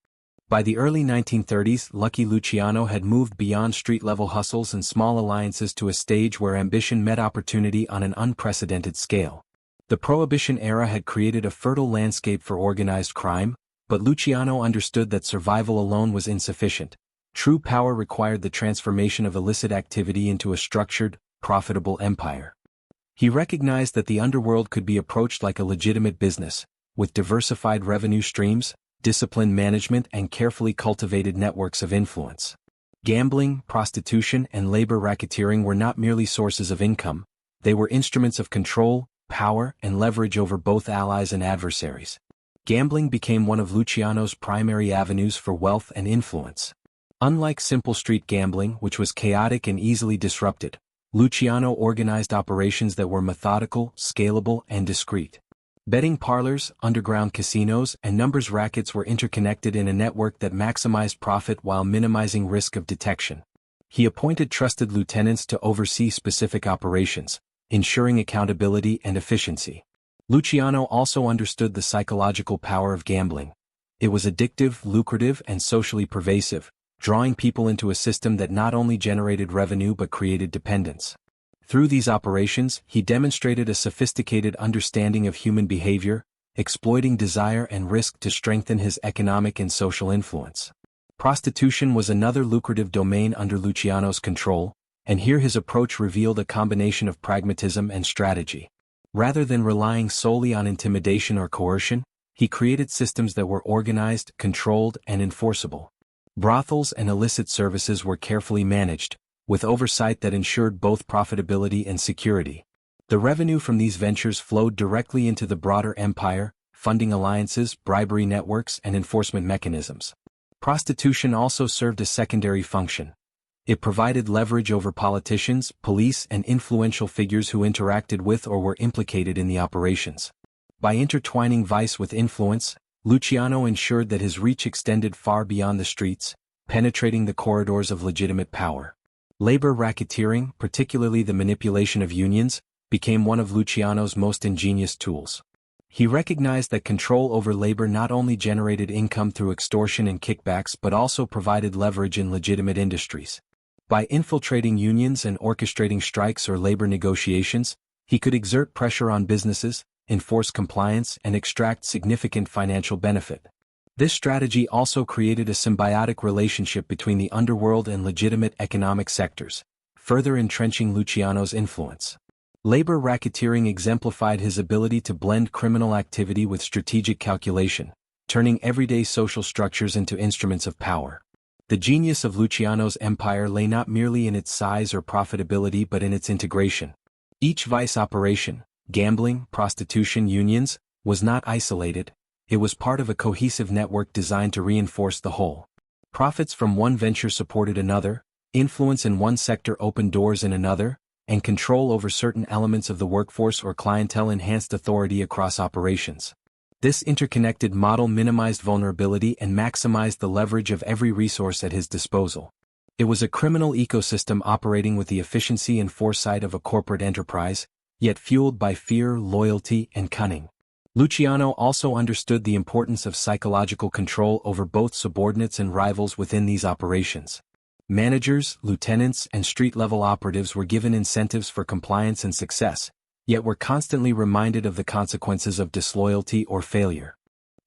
By the early 1930s, Lucky Luciano had moved beyond street-level hustles and small alliances to a stage where ambition met opportunity on an unprecedented scale. The Prohibition era had created a fertile landscape for organized crime, but Luciano understood that survival alone was insufficient. True power required the transformation of illicit activity into a structured, profitable empire. He recognized that the underworld could be approached like a legitimate business, with diversified revenue streams, disciplined management, and carefully cultivated networks of influence. Gambling, prostitution, and labor racketeering were not merely sources of income, they were instruments of control, power, and leverage over both allies and adversaries. Gambling became one of Luciano's primary avenues for wealth and influence. Unlike simple street gambling, which was chaotic and easily disrupted, Luciano organized operations that were methodical, scalable, and discreet. Betting parlors, underground casinos, and numbers rackets were interconnected in a network that maximized profit while minimizing risk of detection. He appointed trusted lieutenants to oversee specific operations, ensuring accountability and efficiency. Luciano also understood the psychological power of gambling. It was addictive, lucrative, and socially pervasive, drawing people into a system that not only generated revenue but created dependence. Through these operations, he demonstrated a sophisticated understanding of human behavior, exploiting desire and risk to strengthen his economic and social influence. Prostitution was another lucrative domain under Luciano's control, and here his approach revealed a combination of pragmatism and strategy. Rather than relying solely on intimidation or coercion, he created systems that were organized, controlled, and enforceable. Brothels and illicit services were carefully managed, with oversight that ensured both profitability and security. The revenue from these ventures flowed directly into the broader empire, funding alliances, bribery networks, and enforcement mechanisms. Prostitution also served a secondary function. It provided leverage over politicians, police, and influential figures who interacted with or were implicated in the operations. By intertwining vice with influence, Luciano ensured that his reach extended far beyond the streets, penetrating the corridors of legitimate power. Labor racketeering, particularly the manipulation of unions, became one of Luciano's most ingenious tools. He recognized that control over labor not only generated income through extortion and kickbacks but also provided leverage in legitimate industries. By infiltrating unions and orchestrating strikes or labor negotiations, he could exert pressure on businesses, enforce compliance, and extract significant financial benefit. This strategy also created a symbiotic relationship between the underworld and legitimate economic sectors, further entrenching Luciano's influence. Labor racketeering exemplified his ability to blend criminal activity with strategic calculation, turning everyday social structures into instruments of power. The genius of Luciano's empire lay not merely in its size or profitability but in its integration. Each vice operation, gambling, prostitution, unions, was not isolated. It was part of a cohesive network designed to reinforce the whole. Profits from one venture supported another, influence in one sector opened doors in another, and control over certain elements of the workforce or clientele enhanced authority across operations. This interconnected model minimized vulnerability and maximized the leverage of every resource at his disposal. It was a criminal ecosystem operating with the efficiency and foresight of a corporate enterprise, yet fueled by fear, loyalty, and cunning. Luciano also understood the importance of psychological control over both subordinates and rivals within these operations. Managers, lieutenants, and street-level operatives were given incentives for compliance and success, yet were constantly reminded of the consequences of disloyalty or failure.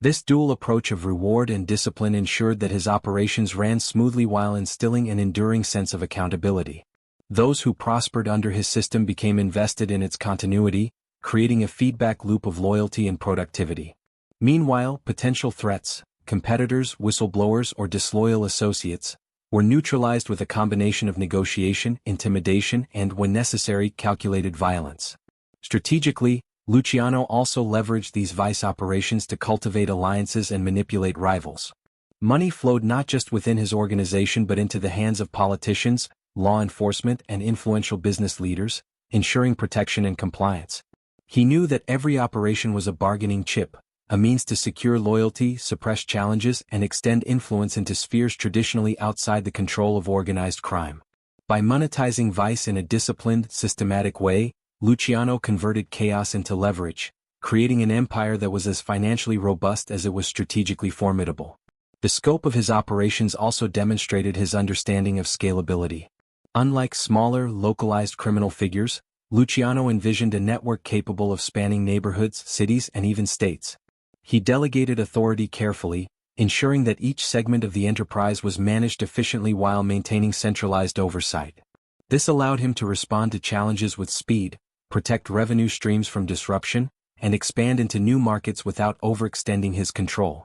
This dual approach of reward and discipline ensured that his operations ran smoothly while instilling an enduring sense of accountability. Those who prospered under his system became invested in its continuity, creating a feedback loop of loyalty and productivity. Meanwhile, potential threats, competitors, whistleblowers, or disloyal associates, were neutralized with a combination of negotiation, intimidation, and, when necessary, calculated violence. Strategically, Luciano also leveraged these vice operations to cultivate alliances and manipulate rivals. Money flowed not just within his organization but into the hands of politicians, law enforcement, and influential business leaders, ensuring protection and compliance. He knew that every operation was a bargaining chip, a means to secure loyalty, suppress challenges, and extend influence into spheres traditionally outside the control of organized crime. By monetizing vice in a disciplined, systematic way, Luciano converted chaos into leverage, creating an empire that was as financially robust as it was strategically formidable. The scope of his operations also demonstrated his understanding of scalability. Unlike smaller, localized criminal figures, Luciano envisioned a network capable of spanning neighborhoods, cities, and even states. He delegated authority carefully, ensuring that each segment of the enterprise was managed efficiently while maintaining centralized oversight. This allowed him to respond to challenges with speed, protect revenue streams from disruption, and expand into new markets without overextending his control.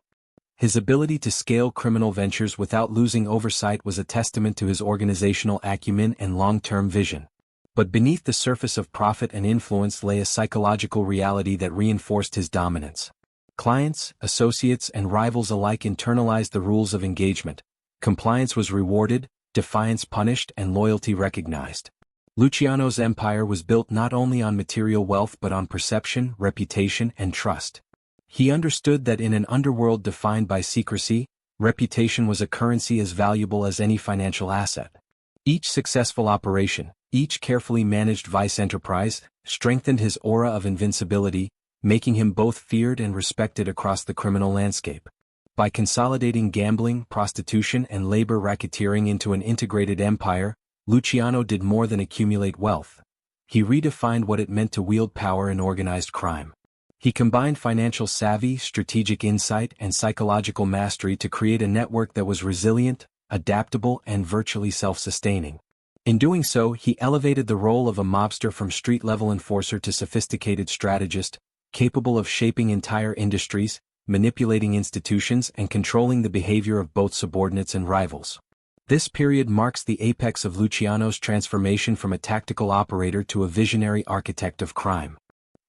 His ability to scale criminal ventures without losing oversight was a testament to his organizational acumen and long-term vision. But beneath the surface of profit and influence lay a psychological reality that reinforced his dominance. Clients, associates, and rivals alike internalized the rules of engagement. Compliance was rewarded, defiance punished, and loyalty recognized. Luciano's empire was built not only on material wealth but on perception, reputation, and trust. He understood that in an underworld defined by secrecy, reputation was a currency as valuable as any financial asset. Each successful operation, each carefully managed vice enterprise, strengthened his aura of invincibility, making him both feared and respected across the criminal landscape. By consolidating gambling, prostitution, and labor racketeering into an integrated empire, Luciano did more than accumulate wealth. He redefined what it meant to wield power in organized crime. He combined financial savvy, strategic insight, and psychological mastery to create a network that was resilient, adaptable, and virtually self-sustaining. In doing so, he elevated the role of a mobster from street-level enforcer to sophisticated strategist, capable of shaping entire industries, manipulating institutions, and controlling the behavior of both subordinates and rivals. This period marks the apex of Luciano's transformation from a tactical operator to a visionary architect of crime.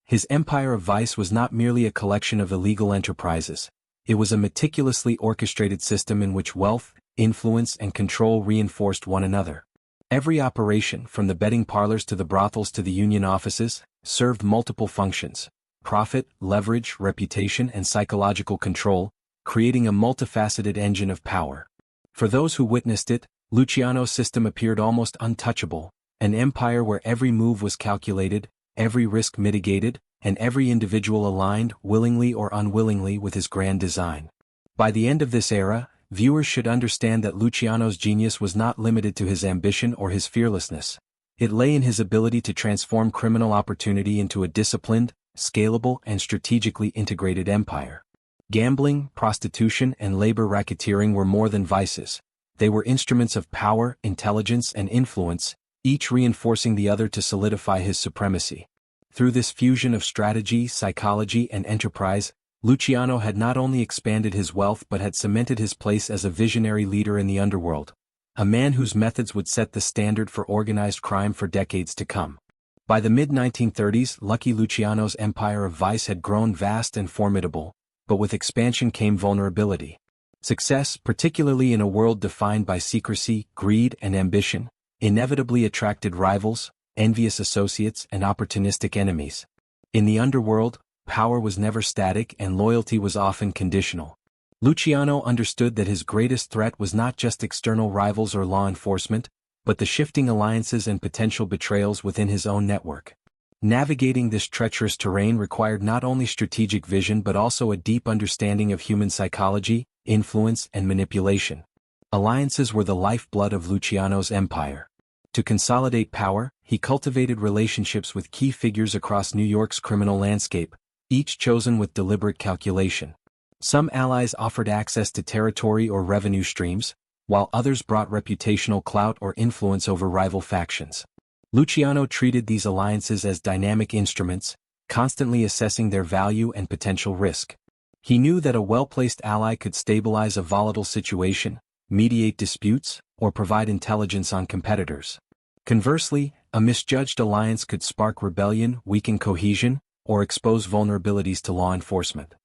His empire of vice was not merely a collection of illegal enterprises. It was a meticulously orchestrated system in which wealth, influence, and control reinforced one another. Every operation, from the betting parlors to the brothels to the union offices, served multiple functions: profit, leverage, reputation, and psychological control, creating a multifaceted engine of power. For those who witnessed it, Luciano's system appeared almost untouchable, an empire where every move was calculated, every risk mitigated, and every individual aligned, willingly or unwillingly, with his grand design. By the end of this era, viewers should understand that Luciano's genius was not limited to his ambition or his fearlessness. It lay in his ability to transform criminal opportunity into a disciplined, scalable, and strategically integrated empire. Gambling, prostitution, and labor racketeering were more than vices. They were instruments of power, intelligence, and influence, each reinforcing the other to solidify his supremacy. Through this fusion of strategy, psychology, and enterprise, Luciano had not only expanded his wealth but had cemented his place as a visionary leader in the underworld, a man whose methods would set the standard for organized crime for decades to come. By the mid-1930s, Lucky Luciano's empire of vice had grown vast and formidable, but with expansion came vulnerability. Success, particularly in a world defined by secrecy, greed, and ambition, inevitably attracted rivals, envious associates, and opportunistic enemies. In the underworld, power was never static and loyalty was often conditional. Luciano understood that his greatest threat was not just external rivals or law enforcement, but the shifting alliances and potential betrayals within his own network. Navigating this treacherous terrain required not only strategic vision but also a deep understanding of human psychology, influence, and manipulation. Alliances were the lifeblood of Luciano's empire. To consolidate power, he cultivated relationships with key figures across New York's criminal landscape, each chosen with deliberate calculation. Some allies offered access to territory or revenue streams, while others brought reputational clout or influence over rival factions. Luciano treated these alliances as dynamic instruments, constantly assessing their value and potential risk. He knew that a well-placed ally could stabilize a volatile situation, mediate disputes, or provide intelligence on competitors. Conversely, a misjudged alliance could spark rebellion, weaken cohesion, or expose vulnerabilities to law enforcement.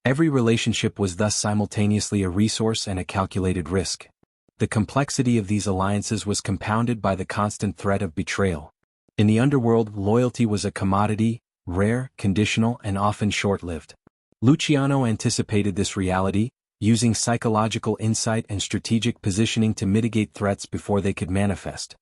Every relationship was thus simultaneously a resource and a calculated risk. The complexity of these alliances was compounded by the constant threat of betrayal. In the underworld, loyalty was a commodity, rare, conditional, and often short-lived. Luciano anticipated this reality, using psychological insight and strategic positioning to mitigate threats before they could manifest.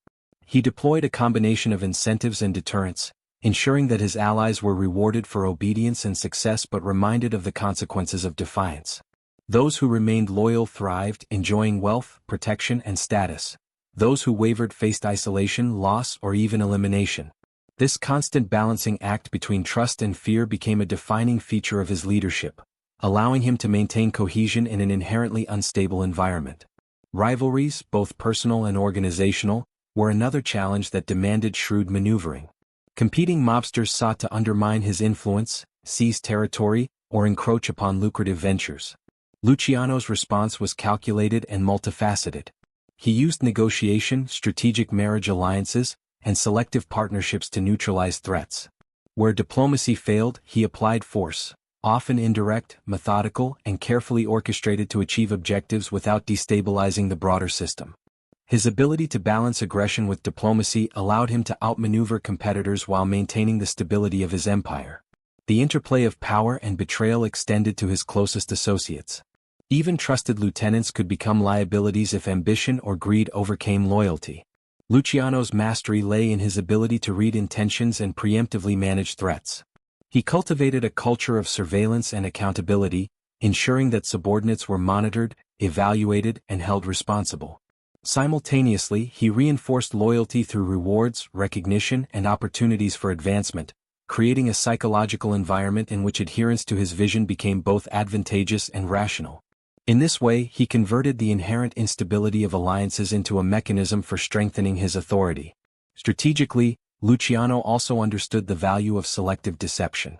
He deployed a combination of incentives and deterrents, ensuring that his allies were rewarded for obedience and success but reminded of the consequences of defiance. Those who remained loyal thrived, enjoying wealth, protection, and status. Those who wavered faced isolation, loss, or even elimination. This constant balancing act between trust and fear became a defining feature of his leadership, allowing him to maintain cohesion in an inherently unstable environment. Rivalries, both personal and organizational, were another challenge that demanded shrewd maneuvering. Competing mobsters sought to undermine his influence, seize territory, or encroach upon lucrative ventures. Luciano's response was calculated and multifaceted. He used negotiation, strategic marriage alliances, and selective partnerships to neutralize threats. Where diplomacy failed, he applied force, often indirect, methodical, and carefully orchestrated to achieve objectives without destabilizing the broader system. His ability to balance aggression with diplomacy allowed him to outmaneuver competitors while maintaining the stability of his empire. The interplay of power and betrayal extended to his closest associates. Even trusted lieutenants could become liabilities if ambition or greed overcame loyalty. Luciano's mastery lay in his ability to read intentions and preemptively manage threats. He cultivated a culture of surveillance and accountability, ensuring that subordinates were monitored, evaluated, and held responsible. Simultaneously, he reinforced loyalty through rewards, recognition, and opportunities for advancement, creating a psychological environment in which adherence to his vision became both advantageous and rational. In this way, he converted the inherent instability of alliances into a mechanism for strengthening his authority. Strategically, Luciano also understood the value of selective deception.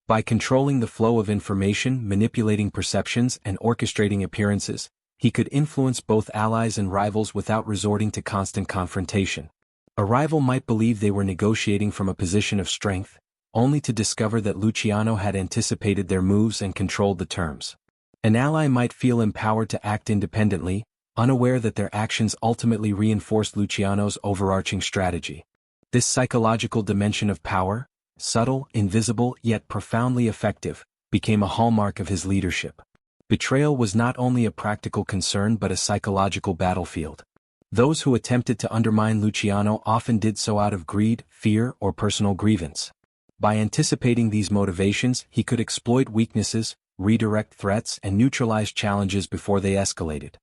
By controlling the flow of information, manipulating perceptions, and orchestrating appearances, he could influence both allies and rivals without resorting to constant confrontation. A rival might believe they were negotiating from a position of strength, only to discover that Luciano had anticipated their moves and controlled the terms. An ally might feel empowered to act independently, unaware that their actions ultimately reinforced Luciano's overarching strategy. This psychological dimension of power, subtle, invisible, yet profoundly effective, became a hallmark of his leadership. Betrayal was not only a practical concern but a psychological battlefield. Those who attempted to undermine Luciano often did so out of greed, fear, or personal grievance. By anticipating these motivations, he could exploit weaknesses, redirect threats, and neutralize challenges before they escalated.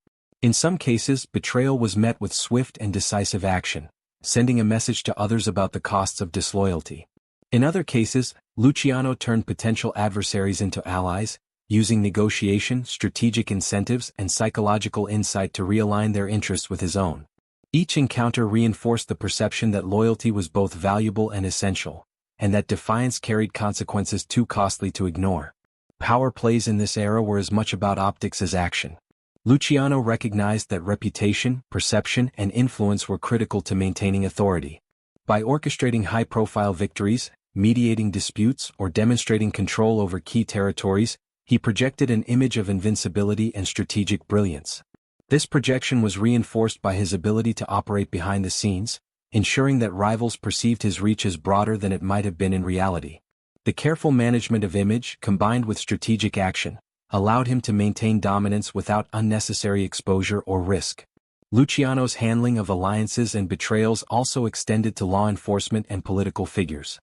In some cases, betrayal was met with swift and decisive action, sending a message to others about the costs of disloyalty. In other cases, Luciano turned potential adversaries into allies, using negotiation, strategic incentives, and psychological insight to realign their interests with his own. Each encounter reinforced the perception that loyalty was both valuable and essential, and that defiance carried consequences too costly to ignore. Power plays in this era were as much about optics as action. Luciano recognized that reputation, perception, and influence were critical to maintaining authority. By orchestrating high-profile victories, mediating disputes, or demonstrating control over key territories, he projected an image of invincibility and strategic brilliance. This projection was reinforced by his ability to operate behind the scenes, ensuring that rivals perceived his reach as broader than it might have been in reality. The careful management of image, combined with strategic action, allowed him to maintain dominance without unnecessary exposure or risk. Luciano's handling of alliances and betrayals also extended to law enforcement and political figures.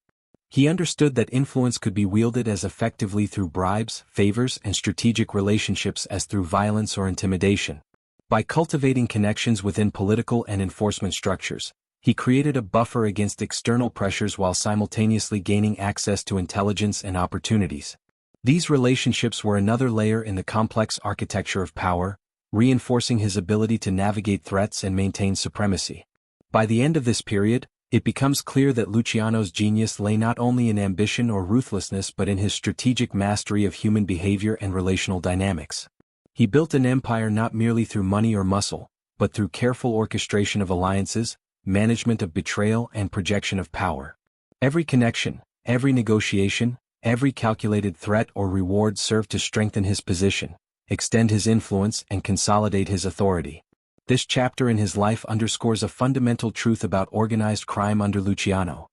He understood that influence could be wielded as effectively through bribes, favors, and strategic relationships as through violence or intimidation. By cultivating connections within political and enforcement structures, he created a buffer against external pressures while simultaneously gaining access to intelligence and opportunities. These relationships were another layer in the complex architecture of power, reinforcing his ability to navigate threats and maintain supremacy. By the end of this period, it becomes clear that Luciano's genius lay not only in ambition or ruthlessness but in his strategic mastery of human behavior and relational dynamics. He built an empire not merely through money or muscle, but through careful orchestration of alliances, management of betrayal, and projection of power. Every connection, every negotiation, every calculated threat or reward served to strengthen his position, extend his influence, and consolidate his authority. This chapter in his life underscores a fundamental truth about organized crime under Luciano.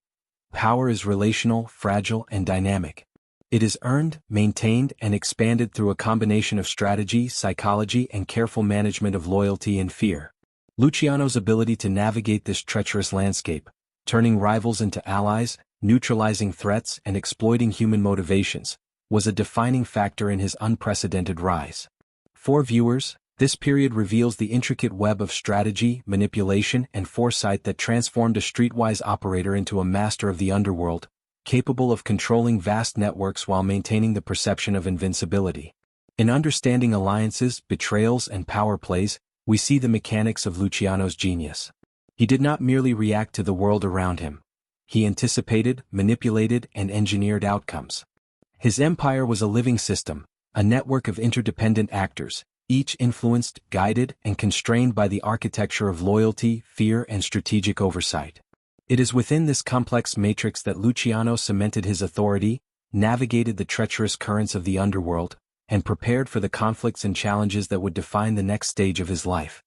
Power is relational, fragile, and dynamic. It is earned, maintained, and expanded through a combination of strategy, psychology, and careful management of loyalty and fear. Luciano's ability to navigate this treacherous landscape, turning rivals into allies, neutralizing threats, and exploiting human motivations, was a defining factor in his unprecedented rise. For viewers, this period reveals the intricate web of strategy, manipulation, and foresight that transformed a streetwise operator into a master of the underworld, capable of controlling vast networks while maintaining the perception of invincibility. In understanding alliances, betrayals, and power plays, we see the mechanics of Luciano's genius. He did not merely react to the world around him. He anticipated, manipulated, and engineered outcomes. His empire was a living system, a network of interdependent actors, each influenced, guided, and constrained by the architecture of loyalty, fear, and strategic oversight. It is within this complex matrix that Luciano cemented his authority, navigated the treacherous currents of the underworld, and prepared for the conflicts and challenges that would define the next stage of his life.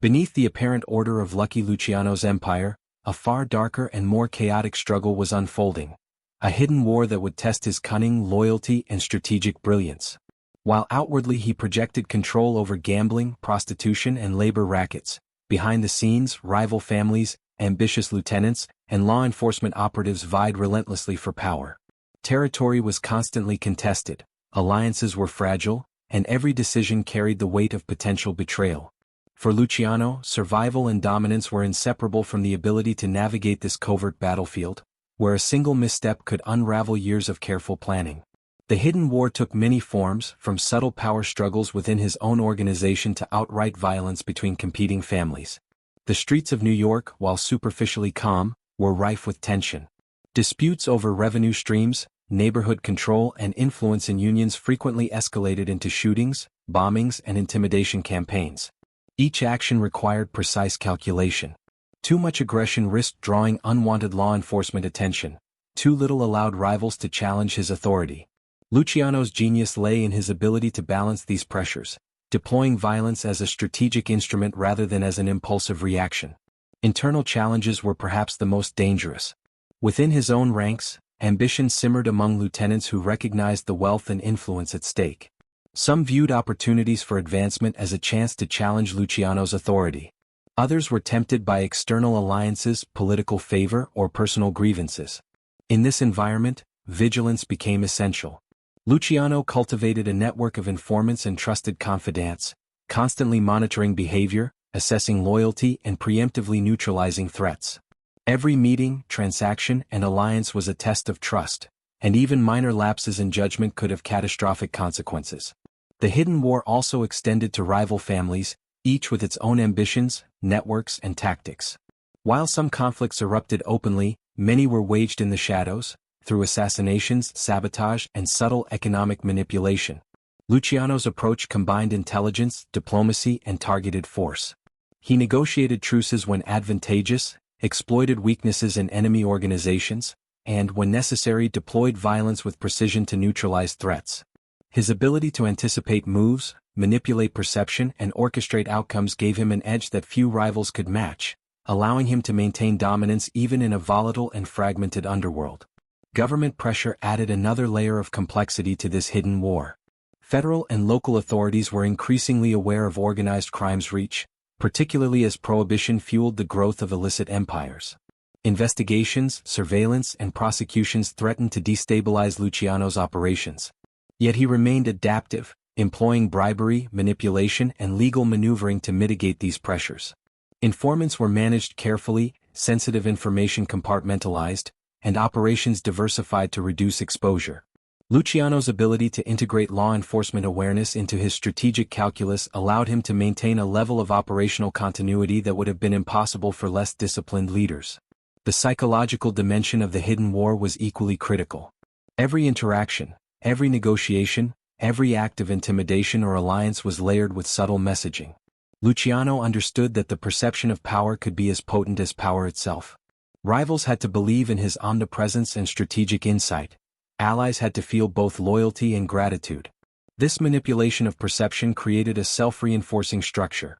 Beneath the apparent order of Lucky Luciano's empire, a far darker and more chaotic struggle was unfolding, a hidden war that would test his cunning, loyalty, and strategic brilliance. While outwardly he projected control over gambling, prostitution, and labor rackets, behind the scenes, rival families, ambitious lieutenants, and law enforcement operatives vied relentlessly for power. Territory was constantly contested, alliances were fragile, and every decision carried the weight of potential betrayal. For Luciano, survival and dominance were inseparable from the ability to navigate this covert battlefield, where a single misstep could unravel years of careful planning. The hidden war took many forms, from subtle power struggles within his own organization to outright violence between competing families. The streets of New York, while superficially calm, were rife with tension. Disputes over revenue streams, neighborhood control, and influence in unions frequently escalated into shootings, bombings, and intimidation campaigns. Each action required precise calculation. Too much aggression risked drawing unwanted law enforcement attention. Too little allowed rivals to challenge his authority. Luciano's genius lay in his ability to balance these pressures, deploying violence as a strategic instrument rather than as an impulsive reaction. Internal challenges were perhaps the most dangerous. Within his own ranks, ambition simmered among lieutenants who recognized the wealth and influence at stake. Some viewed opportunities for advancement as a chance to challenge Luciano's authority. Others were tempted by external alliances, political favor, or personal grievances. In this environment, vigilance became essential. Luciano cultivated a network of informants and trusted confidants, constantly monitoring behavior, assessing loyalty and preemptively neutralizing threats. Every meeting, transaction, and alliance was a test of trust, and even minor lapses in judgment could have catastrophic consequences. The hidden war also extended to rival families, each with its own ambitions, networks, and tactics. While some conflicts erupted openly, many were waged in the shadows, through assassinations, sabotage, and subtle economic manipulation. Luciano's approach combined intelligence, diplomacy, and targeted force. He negotiated truces when advantageous, exploited weaknesses in enemy organizations, and, when necessary, deployed violence with precision to neutralize threats. His ability to anticipate moves, manipulate perception, and orchestrate outcomes gave him an edge that few rivals could match, allowing him to maintain dominance even in a volatile and fragmented underworld. Government pressure added another layer of complexity to this hidden war. Federal and local authorities were increasingly aware of organized crime's reach, particularly as prohibition fueled the growth of illicit empires. Investigations, surveillance, and prosecutions threatened to destabilize Luciano's operations. Yet he remained adaptive, employing bribery, manipulation, and legal maneuvering to mitigate these pressures. Informants were managed carefully, sensitive information compartmentalized, and operations diversified to reduce exposure. Luciano's ability to integrate law enforcement awareness into his strategic calculus allowed him to maintain a level of operational continuity that would have been impossible for less disciplined leaders. The psychological dimension of the hidden war was equally critical. Every interaction, every negotiation, every act of intimidation or alliance was layered with subtle messaging. Luciano understood that the perception of power could be as potent as power itself. Rivals had to believe in his omnipresence and strategic insight. Allies had to feel both loyalty and gratitude. This manipulation of perception created a self-reinforcing structure.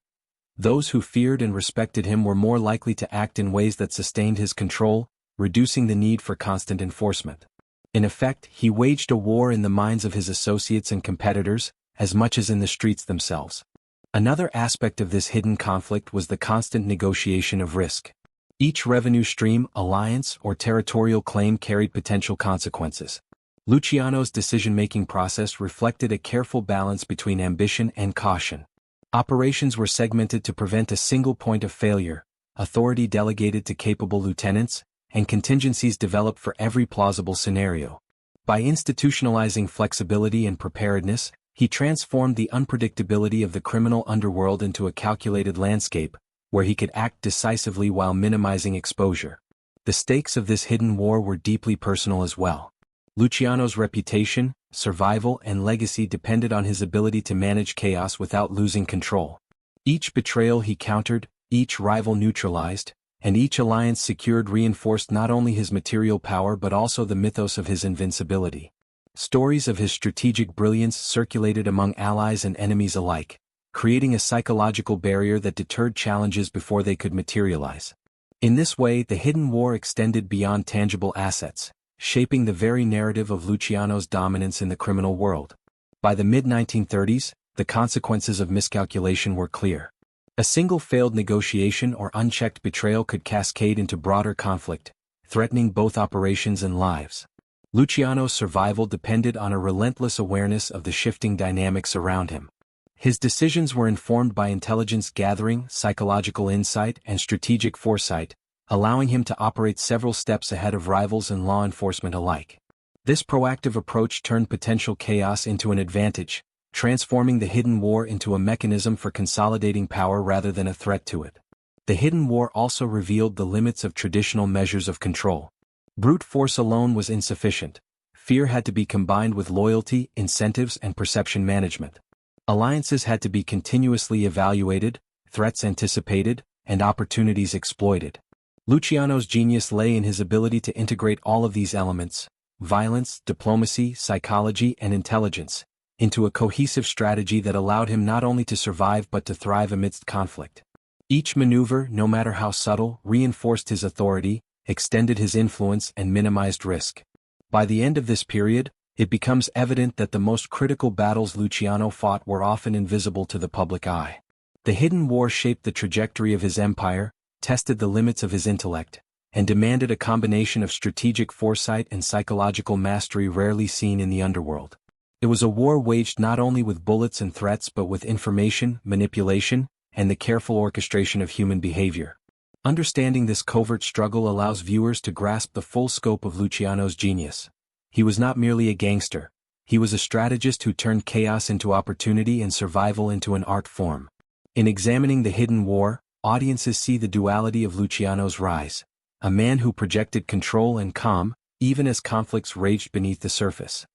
Those who feared and respected him were more likely to act in ways that sustained his control, reducing the need for constant enforcement. In effect, he waged a war in the minds of his associates and competitors, as much as in the streets themselves. Another aspect of this hidden conflict was the constant negotiation of risk. Each revenue stream, alliance, or territorial claim carried potential consequences. Luciano's decision-making process reflected a careful balance between ambition and caution. Operations were segmented to prevent a single point of failure, authority delegated to capable lieutenants, and contingencies developed for every plausible scenario. By institutionalizing flexibility and preparedness, he transformed the unpredictability of the criminal underworld into a calculated landscape, where he could act decisively while minimizing exposure. The stakes of this hidden war were deeply personal as well. Luciano's reputation, survival, and legacy depended on his ability to manage chaos without losing control. Each betrayal he countered, each rival neutralized, and each alliance secured reinforced not only his material power but also the mythos of his invincibility. Stories of his strategic brilliance circulated among allies and enemies alike, creating a psychological barrier that deterred challenges before they could materialize. In this way, the hidden war extended beyond tangible assets, shaping the very narrative of Luciano's dominance in the criminal world. By the mid-1930s, the consequences of miscalculation were clear. A single failed negotiation or unchecked betrayal could cascade into broader conflict, threatening both operations and lives. Luciano's survival depended on a relentless awareness of the shifting dynamics around him. His decisions were informed by intelligence gathering, psychological insight, and strategic foresight, allowing him to operate several steps ahead of rivals and law enforcement alike. This proactive approach turned potential chaos into an advantage, transforming the hidden war into a mechanism for consolidating power rather than a threat to it. The hidden war also revealed the limits of traditional measures of control. Brute force alone was insufficient. Fear had to be combined with loyalty, incentives, and perception management. Alliances had to be continuously evaluated, threats anticipated, and opportunities exploited. Luciano's genius lay in his ability to integrate all of these elements, violence, diplomacy, psychology, and intelligence, into a cohesive strategy that allowed him not only to survive but to thrive amidst conflict. Each maneuver, no matter how subtle, reinforced his authority, extended his influence, and minimized risk. By the end of this period, it becomes evident that the most critical battles Luciano fought were often invisible to the public eye. The hidden war shaped the trajectory of his empire, tested the limits of his intellect, and demanded a combination of strategic foresight and psychological mastery rarely seen in the underworld. It was a war waged not only with bullets and threats but with information, manipulation, and the careful orchestration of human behavior. Understanding this covert struggle allows viewers to grasp the full scope of Luciano's genius. He was not merely a gangster. He was a strategist who turned chaos into opportunity and survival into an art form. In examining the hidden war, audiences see the duality of Luciano's rise. A man who projected control and calm, even as conflicts raged beneath the surface.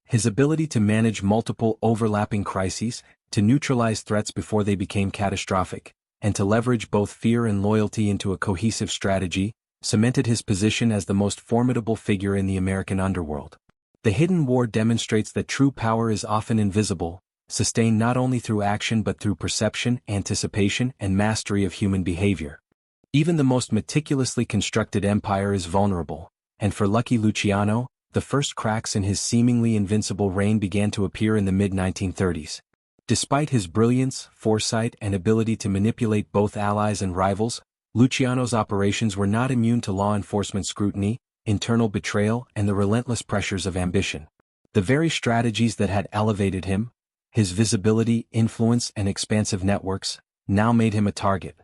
His ability to manage multiple overlapping crises, to neutralize threats before they became catastrophic, and to leverage both fear and loyalty into a cohesive strategy, cemented his position as the most formidable figure in the American underworld. The hidden war demonstrates that true power is often invisible, sustained not only through action but through perception, anticipation, and mastery of human behavior. Even the most meticulously constructed empire is vulnerable, and for Lucky Luciano, the first cracks in his seemingly invincible reign began to appear in the mid-1930s. Despite his brilliance, foresight, and ability to manipulate both allies and rivals, Luciano's operations were not immune to law enforcement scrutiny, internal betrayal, and the relentless pressures of ambition. The very strategies that had elevated him, his visibility, influence, and expansive networks, now made him a target.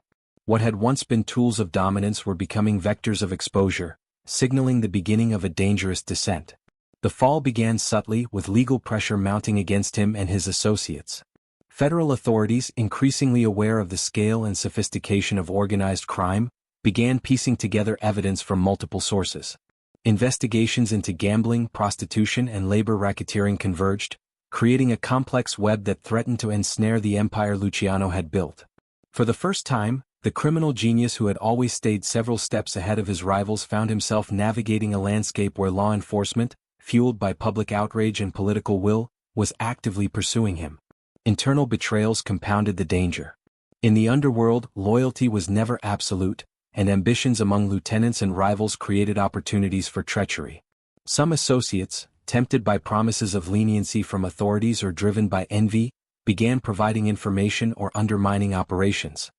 What had once been tools of dominance were becoming vectors of exposure, signaling the beginning of a dangerous descent. The fall began subtly, with legal pressure mounting against him and his associates. Federal authorities, increasingly aware of the scale and sophistication of organized crime, began piecing together evidence from multiple sources. Investigations into gambling, prostitution, and labor racketeering converged, creating a complex web that threatened to ensnare the empire Luciano had built. For the first time, the criminal genius who had always stayed several steps ahead of his rivals found himself navigating a landscape where law enforcement, fueled by public outrage and political will, was actively pursuing him. Internal betrayals compounded the danger. In the underworld, loyalty was never absolute, and ambitions among lieutenants and rivals created opportunities for treachery. Some associates, tempted by promises of leniency from authorities or driven by envy, began providing information or undermining operations.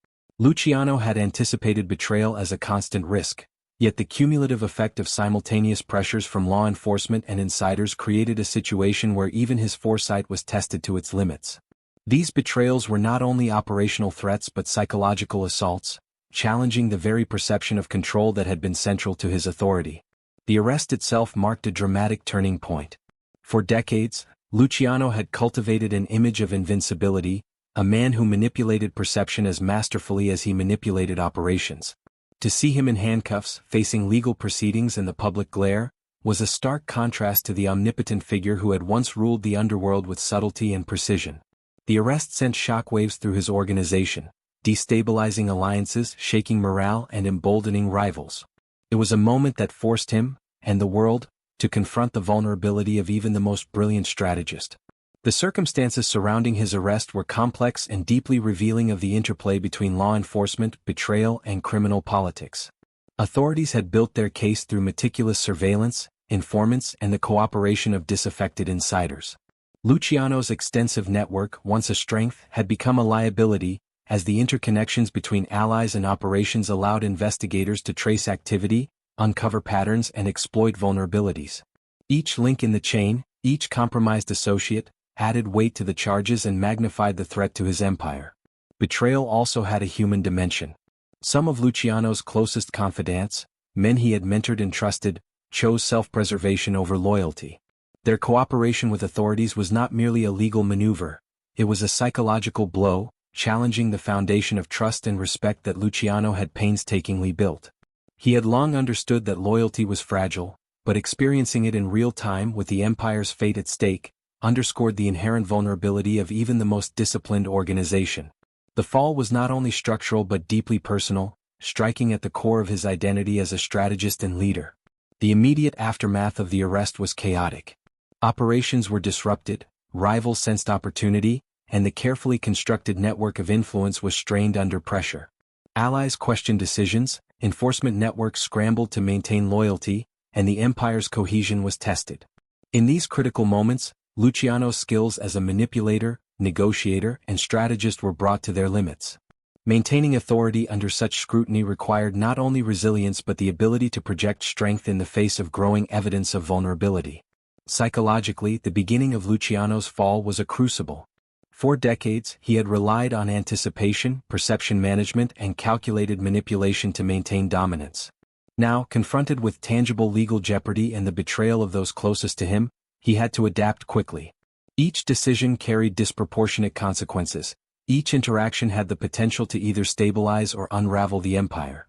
Luciano had anticipated betrayal as a constant risk, yet the cumulative effect of simultaneous pressures from law enforcement and insiders created a situation where even his foresight was tested to its limits. These betrayals were not only operational threats but psychological assaults, challenging the very perception of control that had been central to his authority. The arrest itself marked a dramatic turning point. For decades, Luciano had cultivated an image of invincibility, a man who manipulated perception as masterfully as he manipulated operations. To see him in handcuffs, facing legal proceedings in the public glare, was a stark contrast to the omnipotent figure who had once ruled the underworld with subtlety and precision. The arrest sent shockwaves through his organization, destabilizing alliances, shaking morale, and emboldening rivals. It was a moment that forced him, and the world, to confront the vulnerability of even the most brilliant strategist. The circumstances surrounding his arrest were complex and deeply revealing of the interplay between law enforcement, betrayal, and criminal politics. Authorities had built their case through meticulous surveillance, informants, and the cooperation of disaffected insiders. Luciano's extensive network, once a strength, had become a liability, as the interconnections between allies and operations allowed investigators to trace activity, uncover patterns, and exploit vulnerabilities. Each link in the chain, each compromised associate, added weight to the charges and magnified the threat to his empire. Betrayal also had a human dimension. Some of Luciano's closest confidants, men he had mentored and trusted, chose self-preservation over loyalty. Their cooperation with authorities was not merely a legal maneuver, it was a psychological blow, challenging the foundation of trust and respect that Luciano had painstakingly built. He had long understood that loyalty was fragile, but experiencing it in real time with the empire's fate at stake, underscored the inherent vulnerability of even the most disciplined organization. The fall was not only structural but deeply personal, striking at the core of his identity as a strategist and leader. The immediate aftermath of the arrest was chaotic. Operations were disrupted, rivals sensed opportunity, and the carefully constructed network of influence was strained under pressure. Allies questioned decisions, enforcement networks scrambled to maintain loyalty, and the empire's cohesion was tested. In these critical moments, Luciano's skills as a manipulator, negotiator, and strategist were brought to their limits. Maintaining authority under such scrutiny required not only resilience but the ability to project strength in the face of growing evidence of vulnerability. Psychologically, the beginning of Luciano's fall was a crucible. For decades, he had relied on anticipation, perception management, and calculated manipulation to maintain dominance. Now, confronted with tangible legal jeopardy and the betrayal of those closest to him, he had to adapt quickly. Each decision carried disproportionate consequences. Each interaction had the potential to either stabilize or unravel the empire.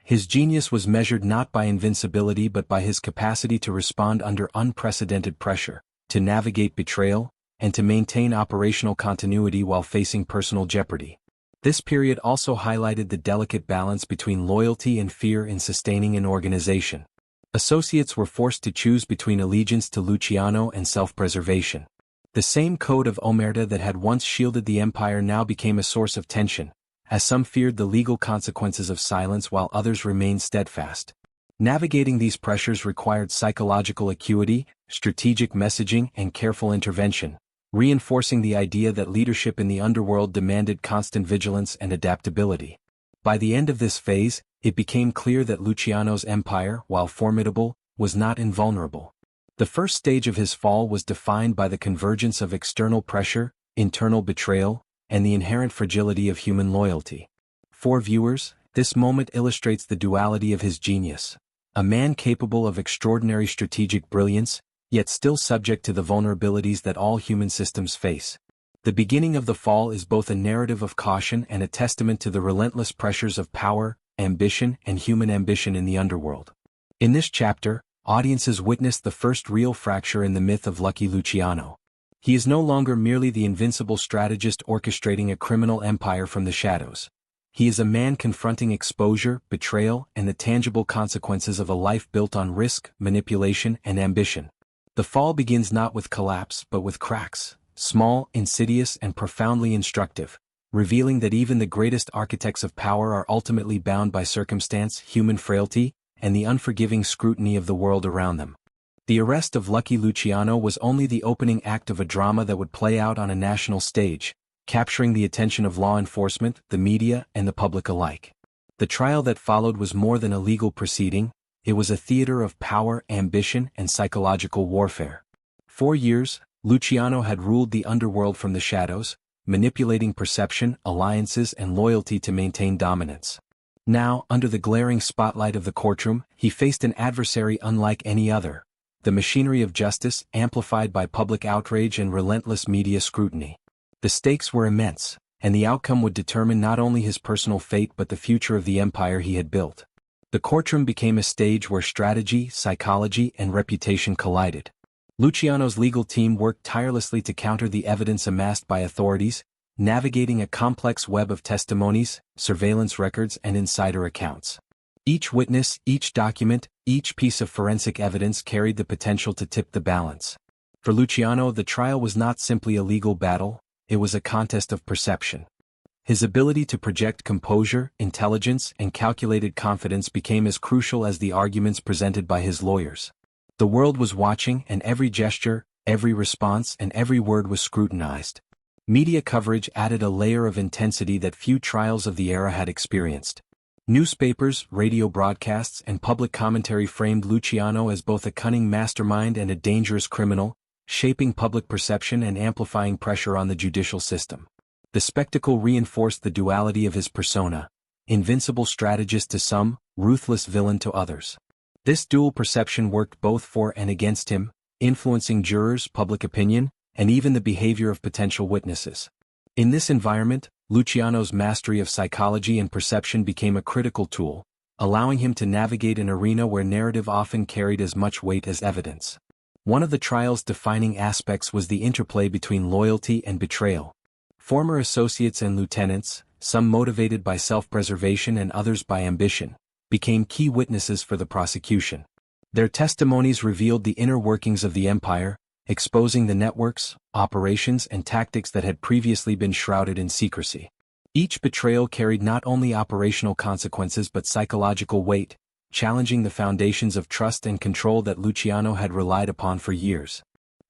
His genius was measured not by invincibility but by his capacity to respond under unprecedented pressure, to navigate betrayal, and to maintain operational continuity while facing personal jeopardy. This period also highlighted the delicate balance between loyalty and fear in sustaining an organization. Associates were forced to choose between allegiance to Luciano and self-preservation. The same code of omerta that had once shielded the empire now became a source of tension, as some feared the legal consequences of silence while others remained steadfast. Navigating these pressures required psychological acuity, strategic messaging, and careful intervention, reinforcing the idea that leadership in the underworld demanded constant vigilance and adaptability. By the end of this phase, it became clear that Luciano's empire, while formidable, was not invulnerable. The first stage of his fall was defined by the convergence of external pressure, internal betrayal, and the inherent fragility of human loyalty. For viewers, this moment illustrates the duality of his genius. A man capable of extraordinary strategic brilliance, yet still subject to the vulnerabilities that all human systems face. The beginning of the fall is both a narrative of caution and a testament to the relentless pressures of power, ambition, and human ambition in the underworld. In this chapter, audiences witness the first real fracture in the myth of Lucky Luciano. He is no longer merely the invincible strategist orchestrating a criminal empire from the shadows. He is a man confronting exposure, betrayal, and the tangible consequences of a life built on risk, manipulation, and ambition. The fall begins not with collapse but with cracks, small, insidious, and profoundly instructive, revealing that even the greatest architects of power are ultimately bound by circumstance, human frailty, and the unforgiving scrutiny of the world around them. The arrest of Lucky Luciano was only the opening act of a drama that would play out on a national stage, capturing the attention of law enforcement, the media, and the public alike. The trial that followed was more than a legal proceeding, it was a theater of power, ambition, and psychological warfare. For years, Luciano had ruled the underworld from the shadows, manipulating perception, alliances, and loyalty to maintain dominance. Now, under the glaring spotlight of the courtroom, he faced an adversary unlike any other. The machinery of justice, amplified by public outrage and relentless media scrutiny. The stakes were immense, and the outcome would determine not only his personal fate but the future of the empire he had built. The courtroom became a stage where strategy, psychology, and reputation collided. Luciano's legal team worked tirelessly to counter the evidence amassed by authorities, navigating a complex web of testimonies, surveillance records, and insider accounts. Each witness, each document, each piece of forensic evidence carried the potential to tip the balance. For Luciano, the trial was not simply a legal battle, it was a contest of perception. His ability to project composure, intelligence, and calculated confidence became as crucial as the arguments presented by his lawyers. The world was watching, and every gesture, every response, and every word was scrutinized. Media coverage added a layer of intensity that few trials of the era had experienced. Newspapers, radio broadcasts, and public commentary framed Luciano as both a cunning mastermind and a dangerous criminal, shaping public perception and amplifying pressure on the judicial system. The spectacle reinforced the duality of his persona, invincible strategist to some, ruthless villain to others. This dual perception worked both for and against him, influencing jurors, public opinion, and even the behavior of potential witnesses. In this environment, Luciano's mastery of psychology and perception became a critical tool, allowing him to navigate an arena where narrative often carried as much weight as evidence. One of the trial's defining aspects was the interplay between loyalty and betrayal. Former associates and lieutenants, some motivated by self-preservation and others by ambition, became key witnesses for the prosecution. Their testimonies revealed the inner workings of the empire, exposing the networks, operations, and tactics that had previously been shrouded in secrecy. Each betrayal carried not only operational consequences but psychological weight, challenging the foundations of trust and control that Luciano had relied upon for years.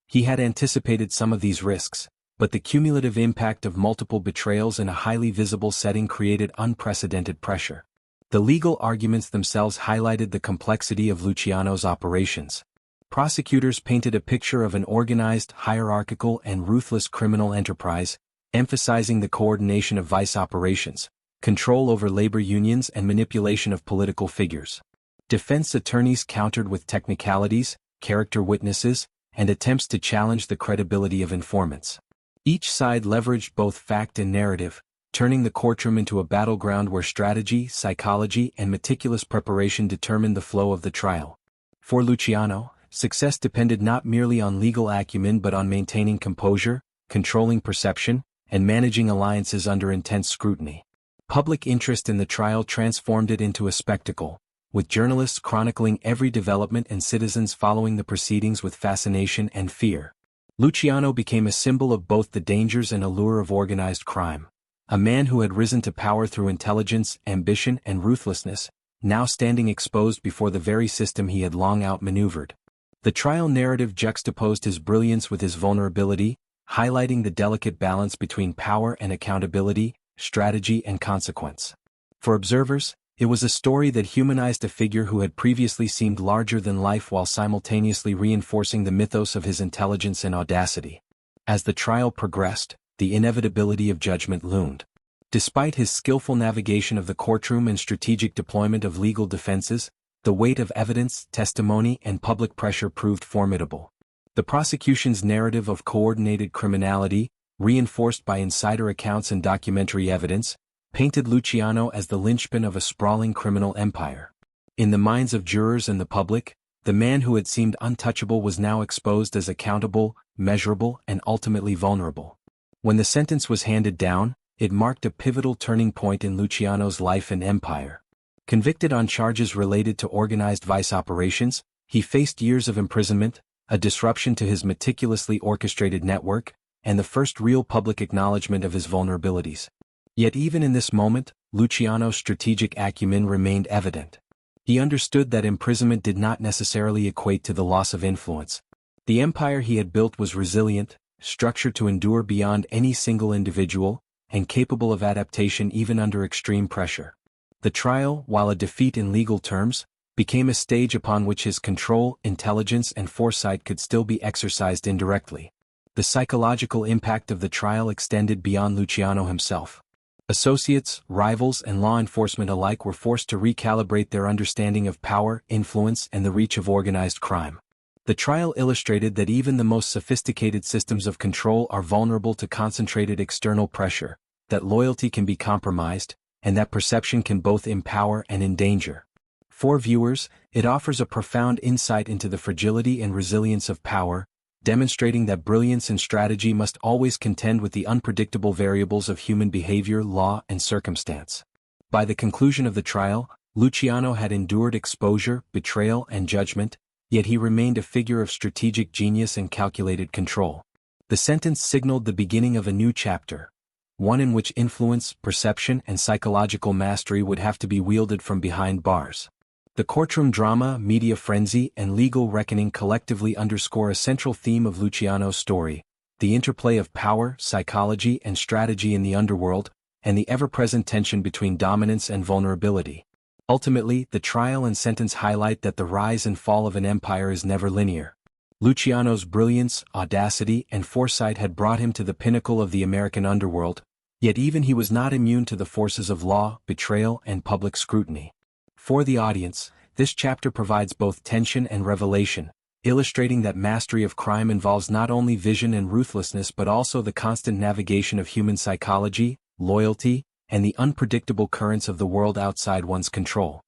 He had anticipated some of these risks, but the cumulative impact of multiple betrayals in a highly visible setting created unprecedented pressure. The legal arguments themselves highlighted the complexity of Luciano's operations. Prosecutors painted a picture of an organized, hierarchical, and ruthless criminal enterprise, emphasizing the coordination of vice operations, control over labor unions, and manipulation of political figures. Defense attorneys countered with technicalities, character witnesses, and attempts to challenge the credibility of informants. Each side leveraged both fact and narrative, turning the courtroom into a battleground where strategy, psychology, and meticulous preparation determined the flow of the trial. For Luciano, success depended not merely on legal acumen but on maintaining composure, controlling perception, and managing alliances under intense scrutiny. Public interest in the trial transformed it into a spectacle, with journalists chronicling every development and citizens following the proceedings with fascination and fear. Luciano became a symbol of both the dangers and allure of organized crime. A man who had risen to power through intelligence, ambition, and ruthlessness, now standing exposed before the very system he had long outmaneuvered. The trial narrative juxtaposed his brilliance with his vulnerability, highlighting the delicate balance between power and accountability, strategy and consequence. For observers, it was a story that humanized a figure who had previously seemed larger than life while simultaneously reinforcing the mythos of his intelligence and audacity. As the trial progressed, the inevitability of judgment loomed. Despite his skillful navigation of the courtroom and strategic deployment of legal defenses, the weight of evidence, testimony, and public pressure proved formidable. The prosecution's narrative of coordinated criminality, reinforced by insider accounts and documentary evidence, painted Luciano as the linchpin of a sprawling criminal empire. In the minds of jurors and the public, the man who had seemed untouchable was now exposed as accountable, measurable, and ultimately vulnerable. When the sentence was handed down, it marked a pivotal turning point in Luciano's life and empire. Convicted on charges related to organized vice operations, he faced years of imprisonment, a disruption to his meticulously orchestrated network, and the first real public acknowledgement of his vulnerabilities. Yet even in this moment, Luciano's strategic acumen remained evident. He understood that imprisonment did not necessarily equate to the loss of influence. The empire he had built was resilient, structured to endure beyond any single individual, and capable of adaptation even under extreme pressure. The trial, while a defeat in legal terms, became a stage upon which his control, intelligence, and foresight could still be exercised indirectly. The psychological impact of the trial extended beyond Luciano himself. Associates, rivals, and law enforcement alike were forced to recalibrate their understanding of power, influence, and the reach of organized crime. The trial illustrated that even the most sophisticated systems of control are vulnerable to concentrated external pressure, that loyalty can be compromised, and that perception can both empower and endanger. For viewers, it offers a profound insight into the fragility and resilience of power, demonstrating that brilliance and strategy must always contend with the unpredictable variables of human behavior, law, and circumstance. By the conclusion of the trial, Luciano had endured exposure, betrayal, and judgment, yet he remained a figure of strategic genius and calculated control. The sentence signaled the beginning of a new chapter, one in which influence, perception, and psychological mastery would have to be wielded from behind bars. The courtroom drama, media frenzy, and legal reckoning collectively underscore a central theme of Luciano's story: the interplay of power, psychology, and strategy in the underworld, and the ever-present tension between dominance and vulnerability. Ultimately, the trial and sentence highlight that the rise and fall of an empire is never linear. Luciano's brilliance, audacity, and foresight had brought him to the pinnacle of the American underworld, yet even he was not immune to the forces of law, betrayal, and public scrutiny. For the audience, this chapter provides both tension and revelation, illustrating that mastery of crime involves not only vision and ruthlessness but also the constant navigation of human psychology, loyalty, and the unpredictable currents of the world outside one's control.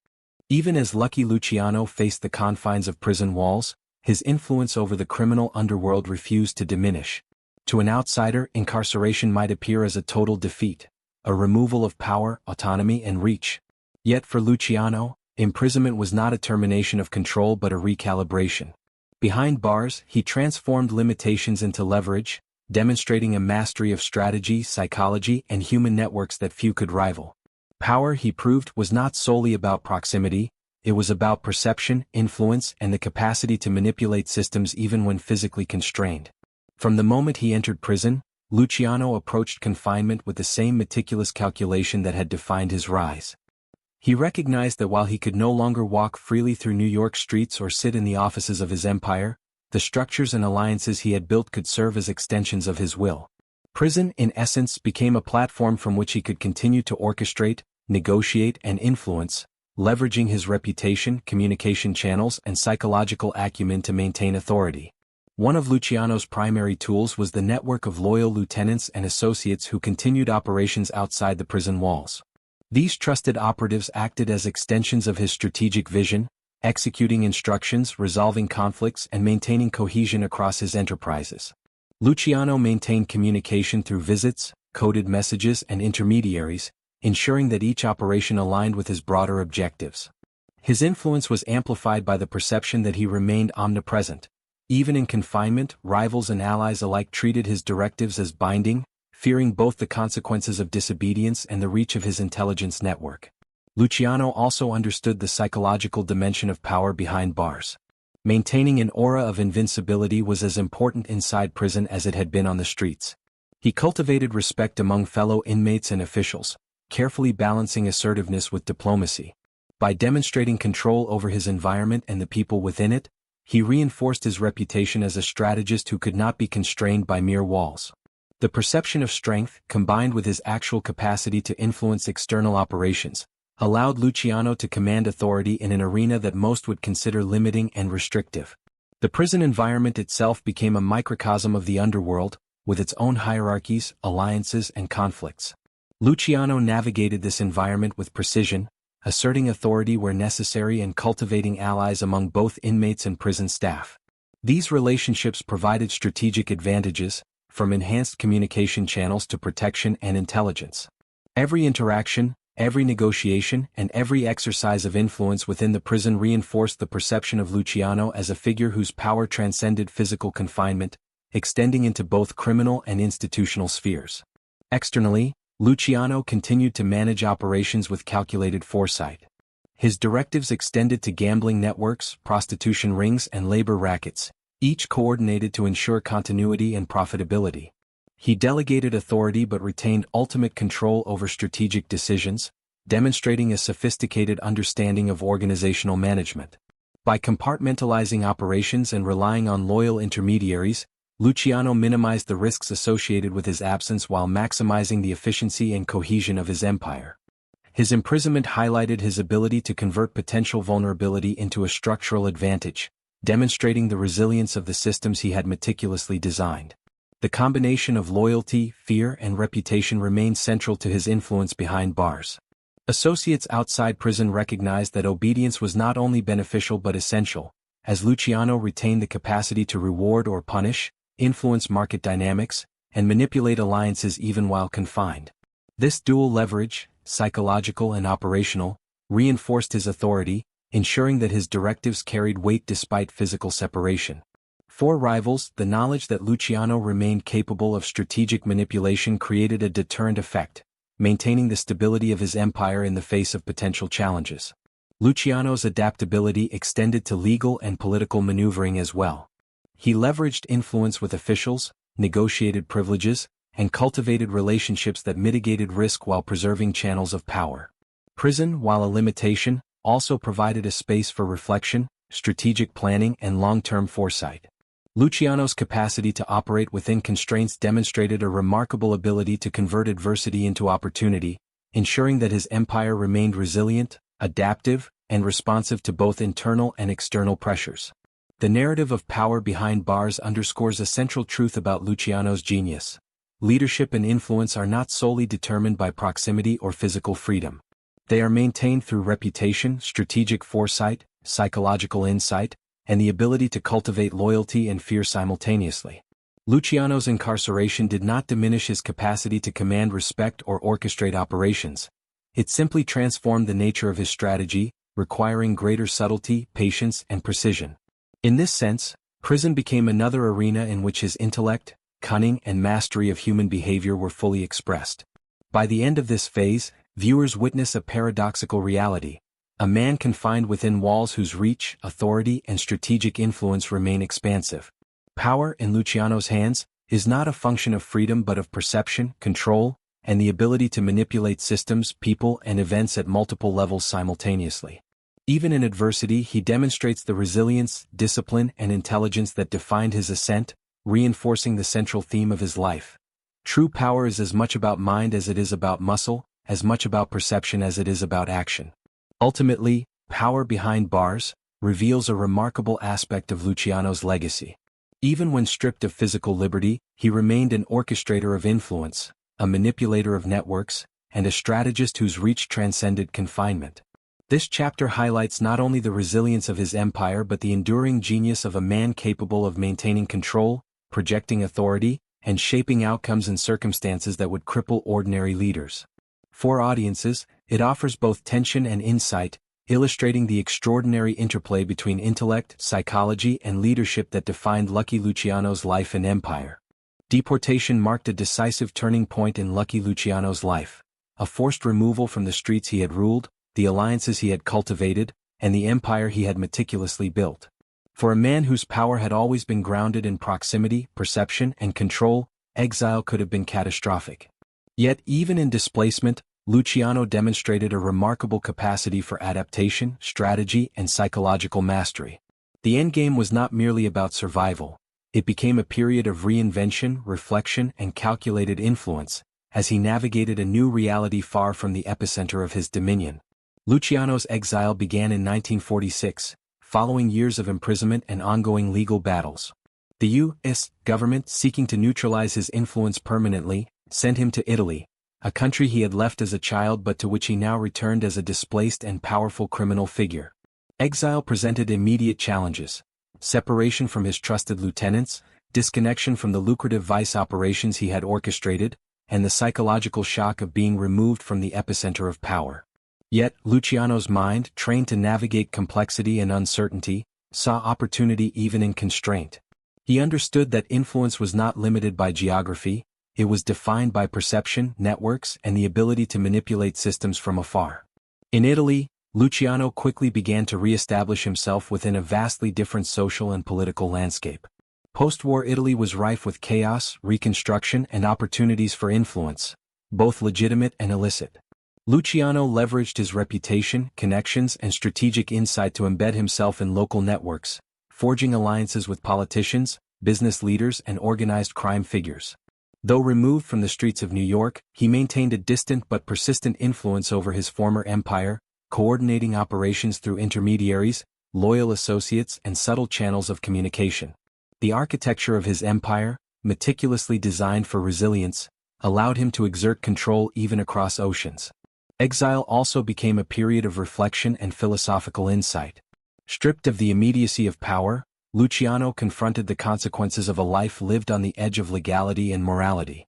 Even as Lucky Luciano faced the confines of prison walls, his influence over the criminal underworld refused to diminish. To an outsider, incarceration might appear as a total defeat, a removal of power, autonomy, and reach. Yet for Luciano, imprisonment was not a termination of control but a recalibration. Behind bars, he transformed limitations into leverage, demonstrating a mastery of strategy, psychology, and human networks that few could rival. Power, he proved, was not solely about proximity, it was about perception, influence, and the capacity to manipulate systems even when physically constrained. From the moment he entered prison, Luciano approached confinement with the same meticulous calculation that had defined his rise. He recognized that while he could no longer walk freely through New York streets or sit in the offices of his empire, the structures and alliances he had built could serve as extensions of his will. Prison, in essence, became a platform from which he could continue to orchestrate, negotiate, and influence, leveraging his reputation, communication channels, and psychological acumen to maintain authority. One of Luciano's primary tools was the network of loyal lieutenants and associates who continued operations outside the prison walls. These trusted operatives acted as extensions of his strategic vision, executing instructions, resolving conflicts, and maintaining cohesion across his enterprises. Luciano maintained communication through visits, coded messages, and intermediaries, ensuring that each operation aligned with his broader objectives. His influence was amplified by the perception that he remained omnipresent. Even in confinement, rivals and allies alike treated his directives as binding, fearing both the consequences of disobedience and the reach of his intelligence network. Luciano also understood the psychological dimension of power behind bars. Maintaining an aura of invincibility was as important inside prison as it had been on the streets. He cultivated respect among fellow inmates and officials, carefully balancing assertiveness with diplomacy. By demonstrating control over his environment and the people within it, he reinforced his reputation as a strategist who could not be constrained by mere walls. The perception of strength, combined with his actual capacity to influence external operations, allowed Luciano to command authority in an arena that most would consider limiting and restrictive. The prison environment itself became a microcosm of the underworld, with its own hierarchies, alliances, and conflicts. Luciano navigated this environment with precision, asserting authority where necessary and cultivating allies among both inmates and prison staff. These relationships provided strategic advantages, from enhanced communication channels to protection and intelligence. Every interaction, every negotiation, and every exercise of influence within the prison reinforced the perception of Luciano as a figure whose power transcended physical confinement, extending into both criminal and institutional spheres. Externally, Luciano continued to manage operations with calculated foresight. His directives extended to gambling networks, prostitution rings, and labor rackets, each coordinated to ensure continuity and profitability. He delegated authority but retained ultimate control over strategic decisions, demonstrating a sophisticated understanding of organizational management. By compartmentalizing operations and relying on loyal intermediaries, Luciano minimized the risks associated with his absence while maximizing the efficiency and cohesion of his empire. His imprisonment highlighted his ability to convert potential vulnerability into a structural advantage, demonstrating the resilience of the systems he had meticulously designed. The combination of loyalty, fear, and reputation remained central to his influence behind bars. Associates outside prison recognized that obedience was not only beneficial but essential, as Luciano retained the capacity to reward or punish, influence market dynamics, and manipulate alliances even while confined. This dual leverage, psychological and operational, reinforced his authority, ensuring that his directives carried weight despite physical separation. For rivals, the knowledge that Luciano remained capable of strategic manipulation created a deterrent effect, maintaining the stability of his empire in the face of potential challenges. Luciano's adaptability extended to legal and political maneuvering as well. He leveraged influence with officials, negotiated privileges, and cultivated relationships that mitigated risk while preserving channels of power. Prison, while a limitation, also provided a space for reflection, strategic planning, and long-term foresight. Luciano's capacity to operate within constraints demonstrated a remarkable ability to convert adversity into opportunity, ensuring that his empire remained resilient, adaptive, and responsive to both internal and external pressures. The narrative of power behind bars underscores a central truth about Luciano's genius. Leadership and influence are not solely determined by proximity or physical freedom. They are maintained through reputation, strategic foresight, psychological insight, and the ability to cultivate loyalty and fear simultaneously. Luciano's incarceration did not diminish his capacity to command respect or orchestrate operations. It simply transformed the nature of his strategy, requiring greater subtlety, patience, and precision. In this sense, prison became another arena in which his intellect, cunning, and mastery of human behavior were fully expressed. By the end of this phase, viewers witness a paradoxical reality: a man confined within walls whose reach, authority, and strategic influence remain expansive. Power, in Luciano's hands, is not a function of freedom but of perception, control, and the ability to manipulate systems, people, and events at multiple levels simultaneously. Even in adversity, he demonstrates the resilience, discipline, and intelligence that defined his ascent, reinforcing the central theme of his life. True power is as much about mind as it is about muscle, as much about perception as it is about action. Ultimately, power behind bars reveals a remarkable aspect of Luciano's legacy. Even when stripped of physical liberty, he remained an orchestrator of influence, a manipulator of networks, and a strategist whose reach transcended confinement. This chapter highlights not only the resilience of his empire but the enduring genius of a man capable of maintaining control, projecting authority, and shaping outcomes in circumstances that would cripple ordinary leaders. For audiences, it offers both tension and insight, illustrating the extraordinary interplay between intellect, psychology, and leadership that defined Lucky Luciano's life and empire. Deportation marked a decisive turning point in Lucky Luciano's life. A forced removal from the streets he had ruled, the alliances he had cultivated, and the empire he had meticulously built. For a man whose power had always been grounded in proximity, perception, and control, exile could have been catastrophic. Yet even in displacement, Luciano demonstrated a remarkable capacity for adaptation, strategy, and psychological mastery. The endgame was not merely about survival. It became a period of reinvention, reflection, and calculated influence, as he navigated a new reality far from the epicenter of his dominion. Luciano's exile began in 1946, following years of imprisonment and ongoing legal battles. The U.S. government, seeking to neutralize his influence permanently, sent him to Italy, a country he had left as a child but to which he now returned as a displaced and powerful criminal figure. Exile presented immediate challenges: separation from his trusted lieutenants, disconnection from the lucrative vice operations he had orchestrated, and the psychological shock of being removed from the epicenter of power. Yet, Luciano's mind, trained to navigate complexity and uncertainty, saw opportunity even in constraint. He understood that influence was not limited by geography, it was defined by perception, networks, and the ability to manipulate systems from afar. In Italy, Luciano quickly began to re-establish himself within a vastly different social and political landscape. Post-war Italy was rife with chaos, reconstruction, and opportunities for influence, both legitimate and illicit. Luciano leveraged his reputation, connections, and strategic insight to embed himself in local networks, forging alliances with politicians, business leaders, and organized crime figures. Though removed from the streets of New York, he maintained a distant but persistent influence over his former empire, coordinating operations through intermediaries, loyal associates, and subtle channels of communication. The architecture of his empire, meticulously designed for resilience, allowed him to exert control even across oceans. Exile also became a period of reflection and philosophical insight. Stripped of the immediacy of power, Luciano confronted the consequences of a life lived on the edge of legality and morality.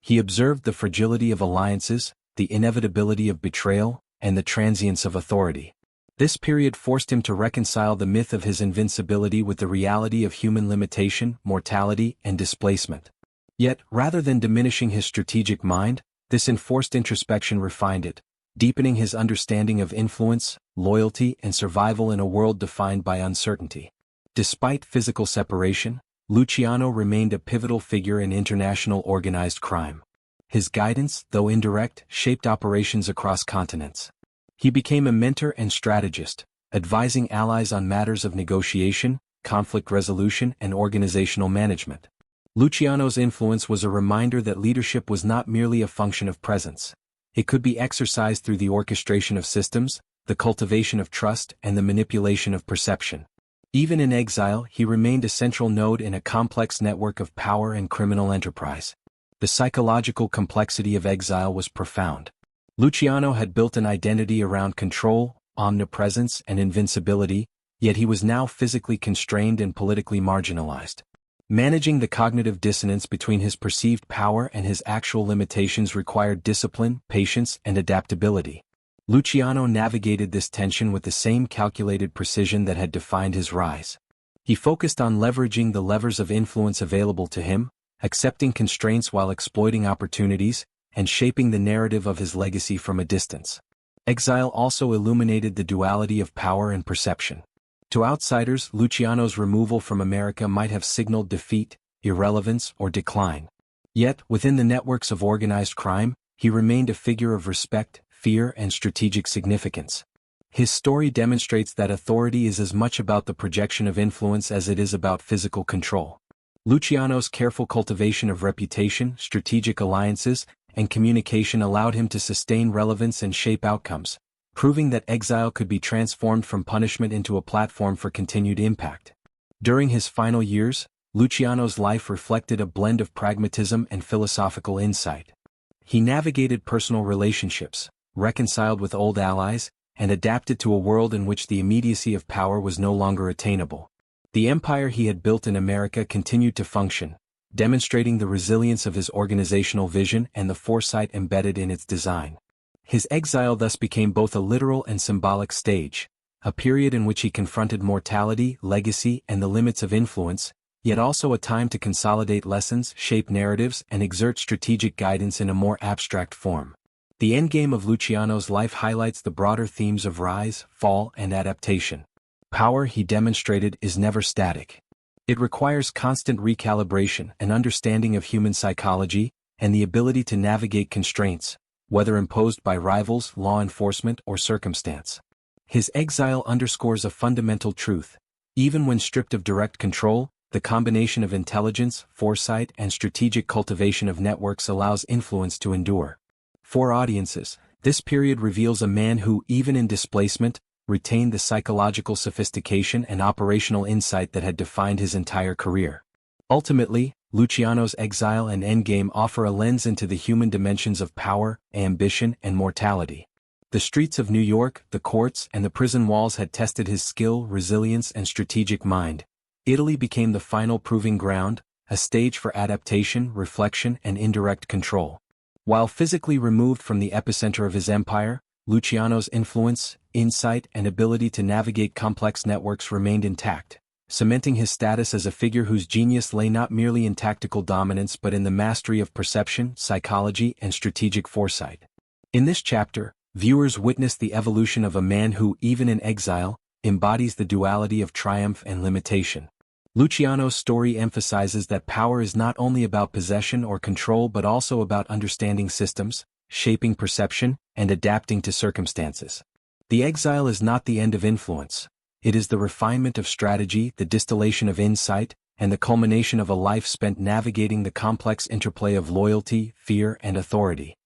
He observed the fragility of alliances, the inevitability of betrayal, and the transience of authority. This period forced him to reconcile the myth of his invincibility with the reality of human limitation, mortality, and displacement. Yet, rather than diminishing his strategic mind, this enforced introspection refined it, deepening his understanding of influence, loyalty, and survival in a world defined by uncertainty. Despite physical separation, Luciano remained a pivotal figure in international organized crime. His guidance, though indirect, shaped operations across continents. He became a mentor and strategist, advising allies on matters of negotiation, conflict resolution, and organizational management. Luciano's influence was a reminder that leadership was not merely a function of presence. It could be exercised through the orchestration of systems, the cultivation of trust, and the manipulation of perception. Even in exile, he remained a central node in a complex network of power and criminal enterprise. The psychological complexity of exile was profound. Luciano had built an identity around control, omnipresence, and invincibility, yet he was now physically constrained and politically marginalized. Managing the cognitive dissonance between his perceived power and his actual limitations required discipline, patience, and adaptability. Luciano navigated this tension with the same calculated precision that had defined his rise. He focused on leveraging the levers of influence available to him, accepting constraints while exploiting opportunities, and shaping the narrative of his legacy from a distance. Exile also illuminated the duality of power and perception. To outsiders, Luciano's removal from America might have signaled defeat, irrelevance, or decline. Yet, within the networks of organized crime, he remained a figure of respect, fear, and strategic significance. His story demonstrates that authority is as much about the projection of influence as it is about physical control. Luciano's careful cultivation of reputation, strategic alliances, and communication allowed him to sustain relevance and shape outcomes, proving that exile could be transformed from punishment into a platform for continued impact. During his final years, Luciano's life reflected a blend of pragmatism and philosophical insight. He navigated personal relationships, reconciled with old allies, and adapted to a world in which the immediacy of power was no longer attainable. The empire he had built in America continued to function, demonstrating the resilience of his organizational vision and the foresight embedded in its design. His exile thus became both a literal and symbolic stage, a period in which he confronted mortality, legacy, and the limits of influence, yet also a time to consolidate lessons, shape narratives, and exert strategic guidance in a more abstract form. The endgame of Luciano's life highlights the broader themes of rise, fall, and adaptation. Power, he demonstrated, is never static. It requires constant recalibration, an understanding of human psychology, and the ability to navigate constraints, whether imposed by rivals, law enforcement, or circumstance. His exile underscores a fundamental truth. Even when stripped of direct control, the combination of intelligence, foresight, and strategic cultivation of networks allows influence to endure. For audiences, this period reveals a man who, even in displacement, retained the psychological sophistication and operational insight that had defined his entire career. Ultimately, Luciano's exile and endgame offer a lens into the human dimensions of power, ambition, and mortality. The streets of New York, the courts, and the prison walls had tested his skill, resilience, and strategic mind. Italy became the final proving ground, a stage for adaptation, reflection, and indirect control. While physically removed from the epicenter of his empire, Luciano's influence, insight, and ability to navigate complex networks remained intact, cementing his status as a figure whose genius lay not merely in tactical dominance but in the mastery of perception, psychology, and strategic foresight. In this chapter, viewers witness the evolution of a man who, even in exile, embodies the duality of triumph and limitation. Luciano's story emphasizes that power is not only about possession or control but also about understanding systems, shaping perception, and adapting to circumstances. The exile is not the end of influence. It is the refinement of strategy, the distillation of insight, and the culmination of a life spent navigating the complex interplay of loyalty, fear, and authority.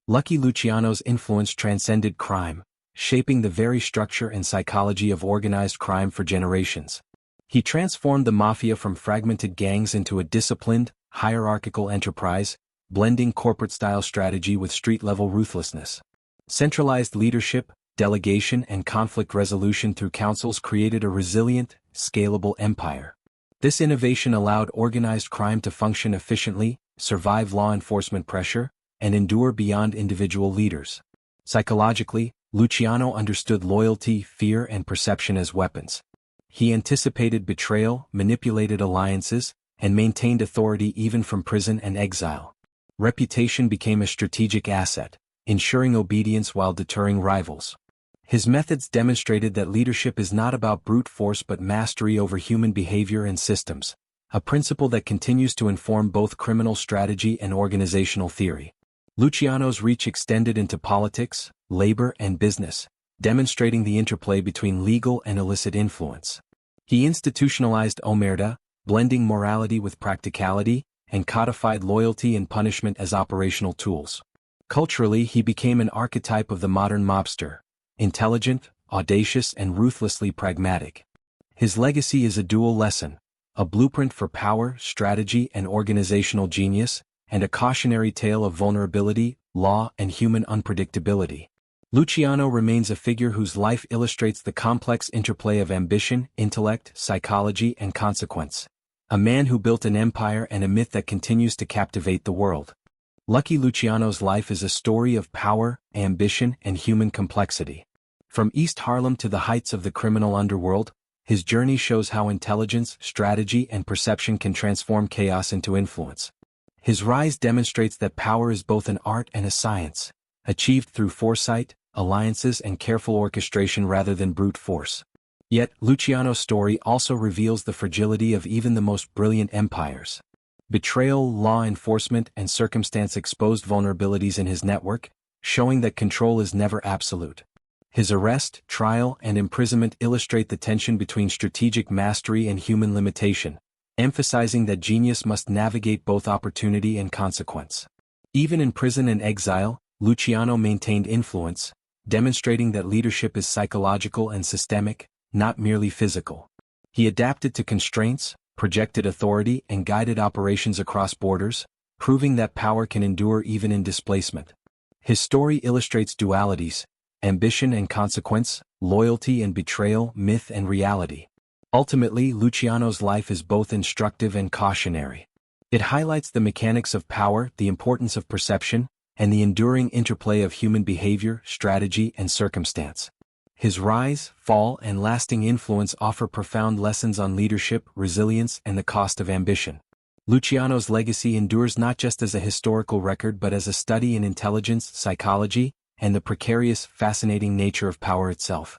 Lucky Luciano's influence transcended crime, shaping the very structure and psychology of organized crime for generations. He transformed the Mafia from fragmented gangs into a disciplined, hierarchical enterprise, blending corporate-style strategy with street-level ruthlessness. Centralized leadership, delegation, and conflict resolution through councils created a resilient, scalable empire. This innovation allowed organized crime to function efficiently, survive law enforcement pressure, and endure beyond individual leaders. Psychologically, Luciano understood loyalty, fear, and perception as weapons. He anticipated betrayal, manipulated alliances, and maintained authority even from prison and exile. Reputation became a strategic asset, ensuring obedience while deterring rivals. His methods demonstrated that leadership is not about brute force but mastery over human behavior and systems, a principle that continues to inform both criminal strategy and organizational theory. Luciano's reach extended into politics, labor, and business, demonstrating the interplay between legal and illicit influence. He institutionalized omerta, blending morality with practicality, and codified loyalty and punishment as operational tools. Culturally, he became an archetype of the modern mobster, intelligent, audacious, and ruthlessly pragmatic. His legacy is a dual lesson, a blueprint for power, strategy, and organizational genius, and a cautionary tale of vulnerability, law, and human unpredictability. Luciano remains a figure whose life illustrates the complex interplay of ambition, intellect, psychology, and consequence. A man who built an empire and a myth that continues to captivate the world. Lucky Luciano's life is a story of power, ambition, and human complexity. From East Harlem to the heights of the criminal underworld, his journey shows how intelligence, strategy, and perception can transform chaos into influence. His rise demonstrates that power is both an art and a science, achieved through foresight, alliances, and careful orchestration rather than brute force. Yet, Luciano's story also reveals the fragility of even the most brilliant empires. Betrayal, law enforcement, and circumstance exposed vulnerabilities in his network, showing that control is never absolute. His arrest, trial, and imprisonment illustrate the tension between strategic mastery and human limitation, emphasizing that genius must navigate both opportunity and consequence. Even in prison and exile, Luciano maintained influence, demonstrating that leadership is psychological and systemic, not merely physical. He adapted to constraints, projected authority, and guided operations across borders, proving that power can endure even in displacement. His story illustrates dualities: ambition and consequence, loyalty and betrayal, myth and reality. Ultimately, Luciano's life is both instructive and cautionary. It highlights the mechanics of power, the importance of perception, and the enduring interplay of human behavior, strategy, and circumstance. His rise, fall, and lasting influence offer profound lessons on leadership, resilience, and the cost of ambition. Luciano's legacy endures not just as a historical record but as a study in intelligence, psychology, and the precarious, fascinating nature of power itself.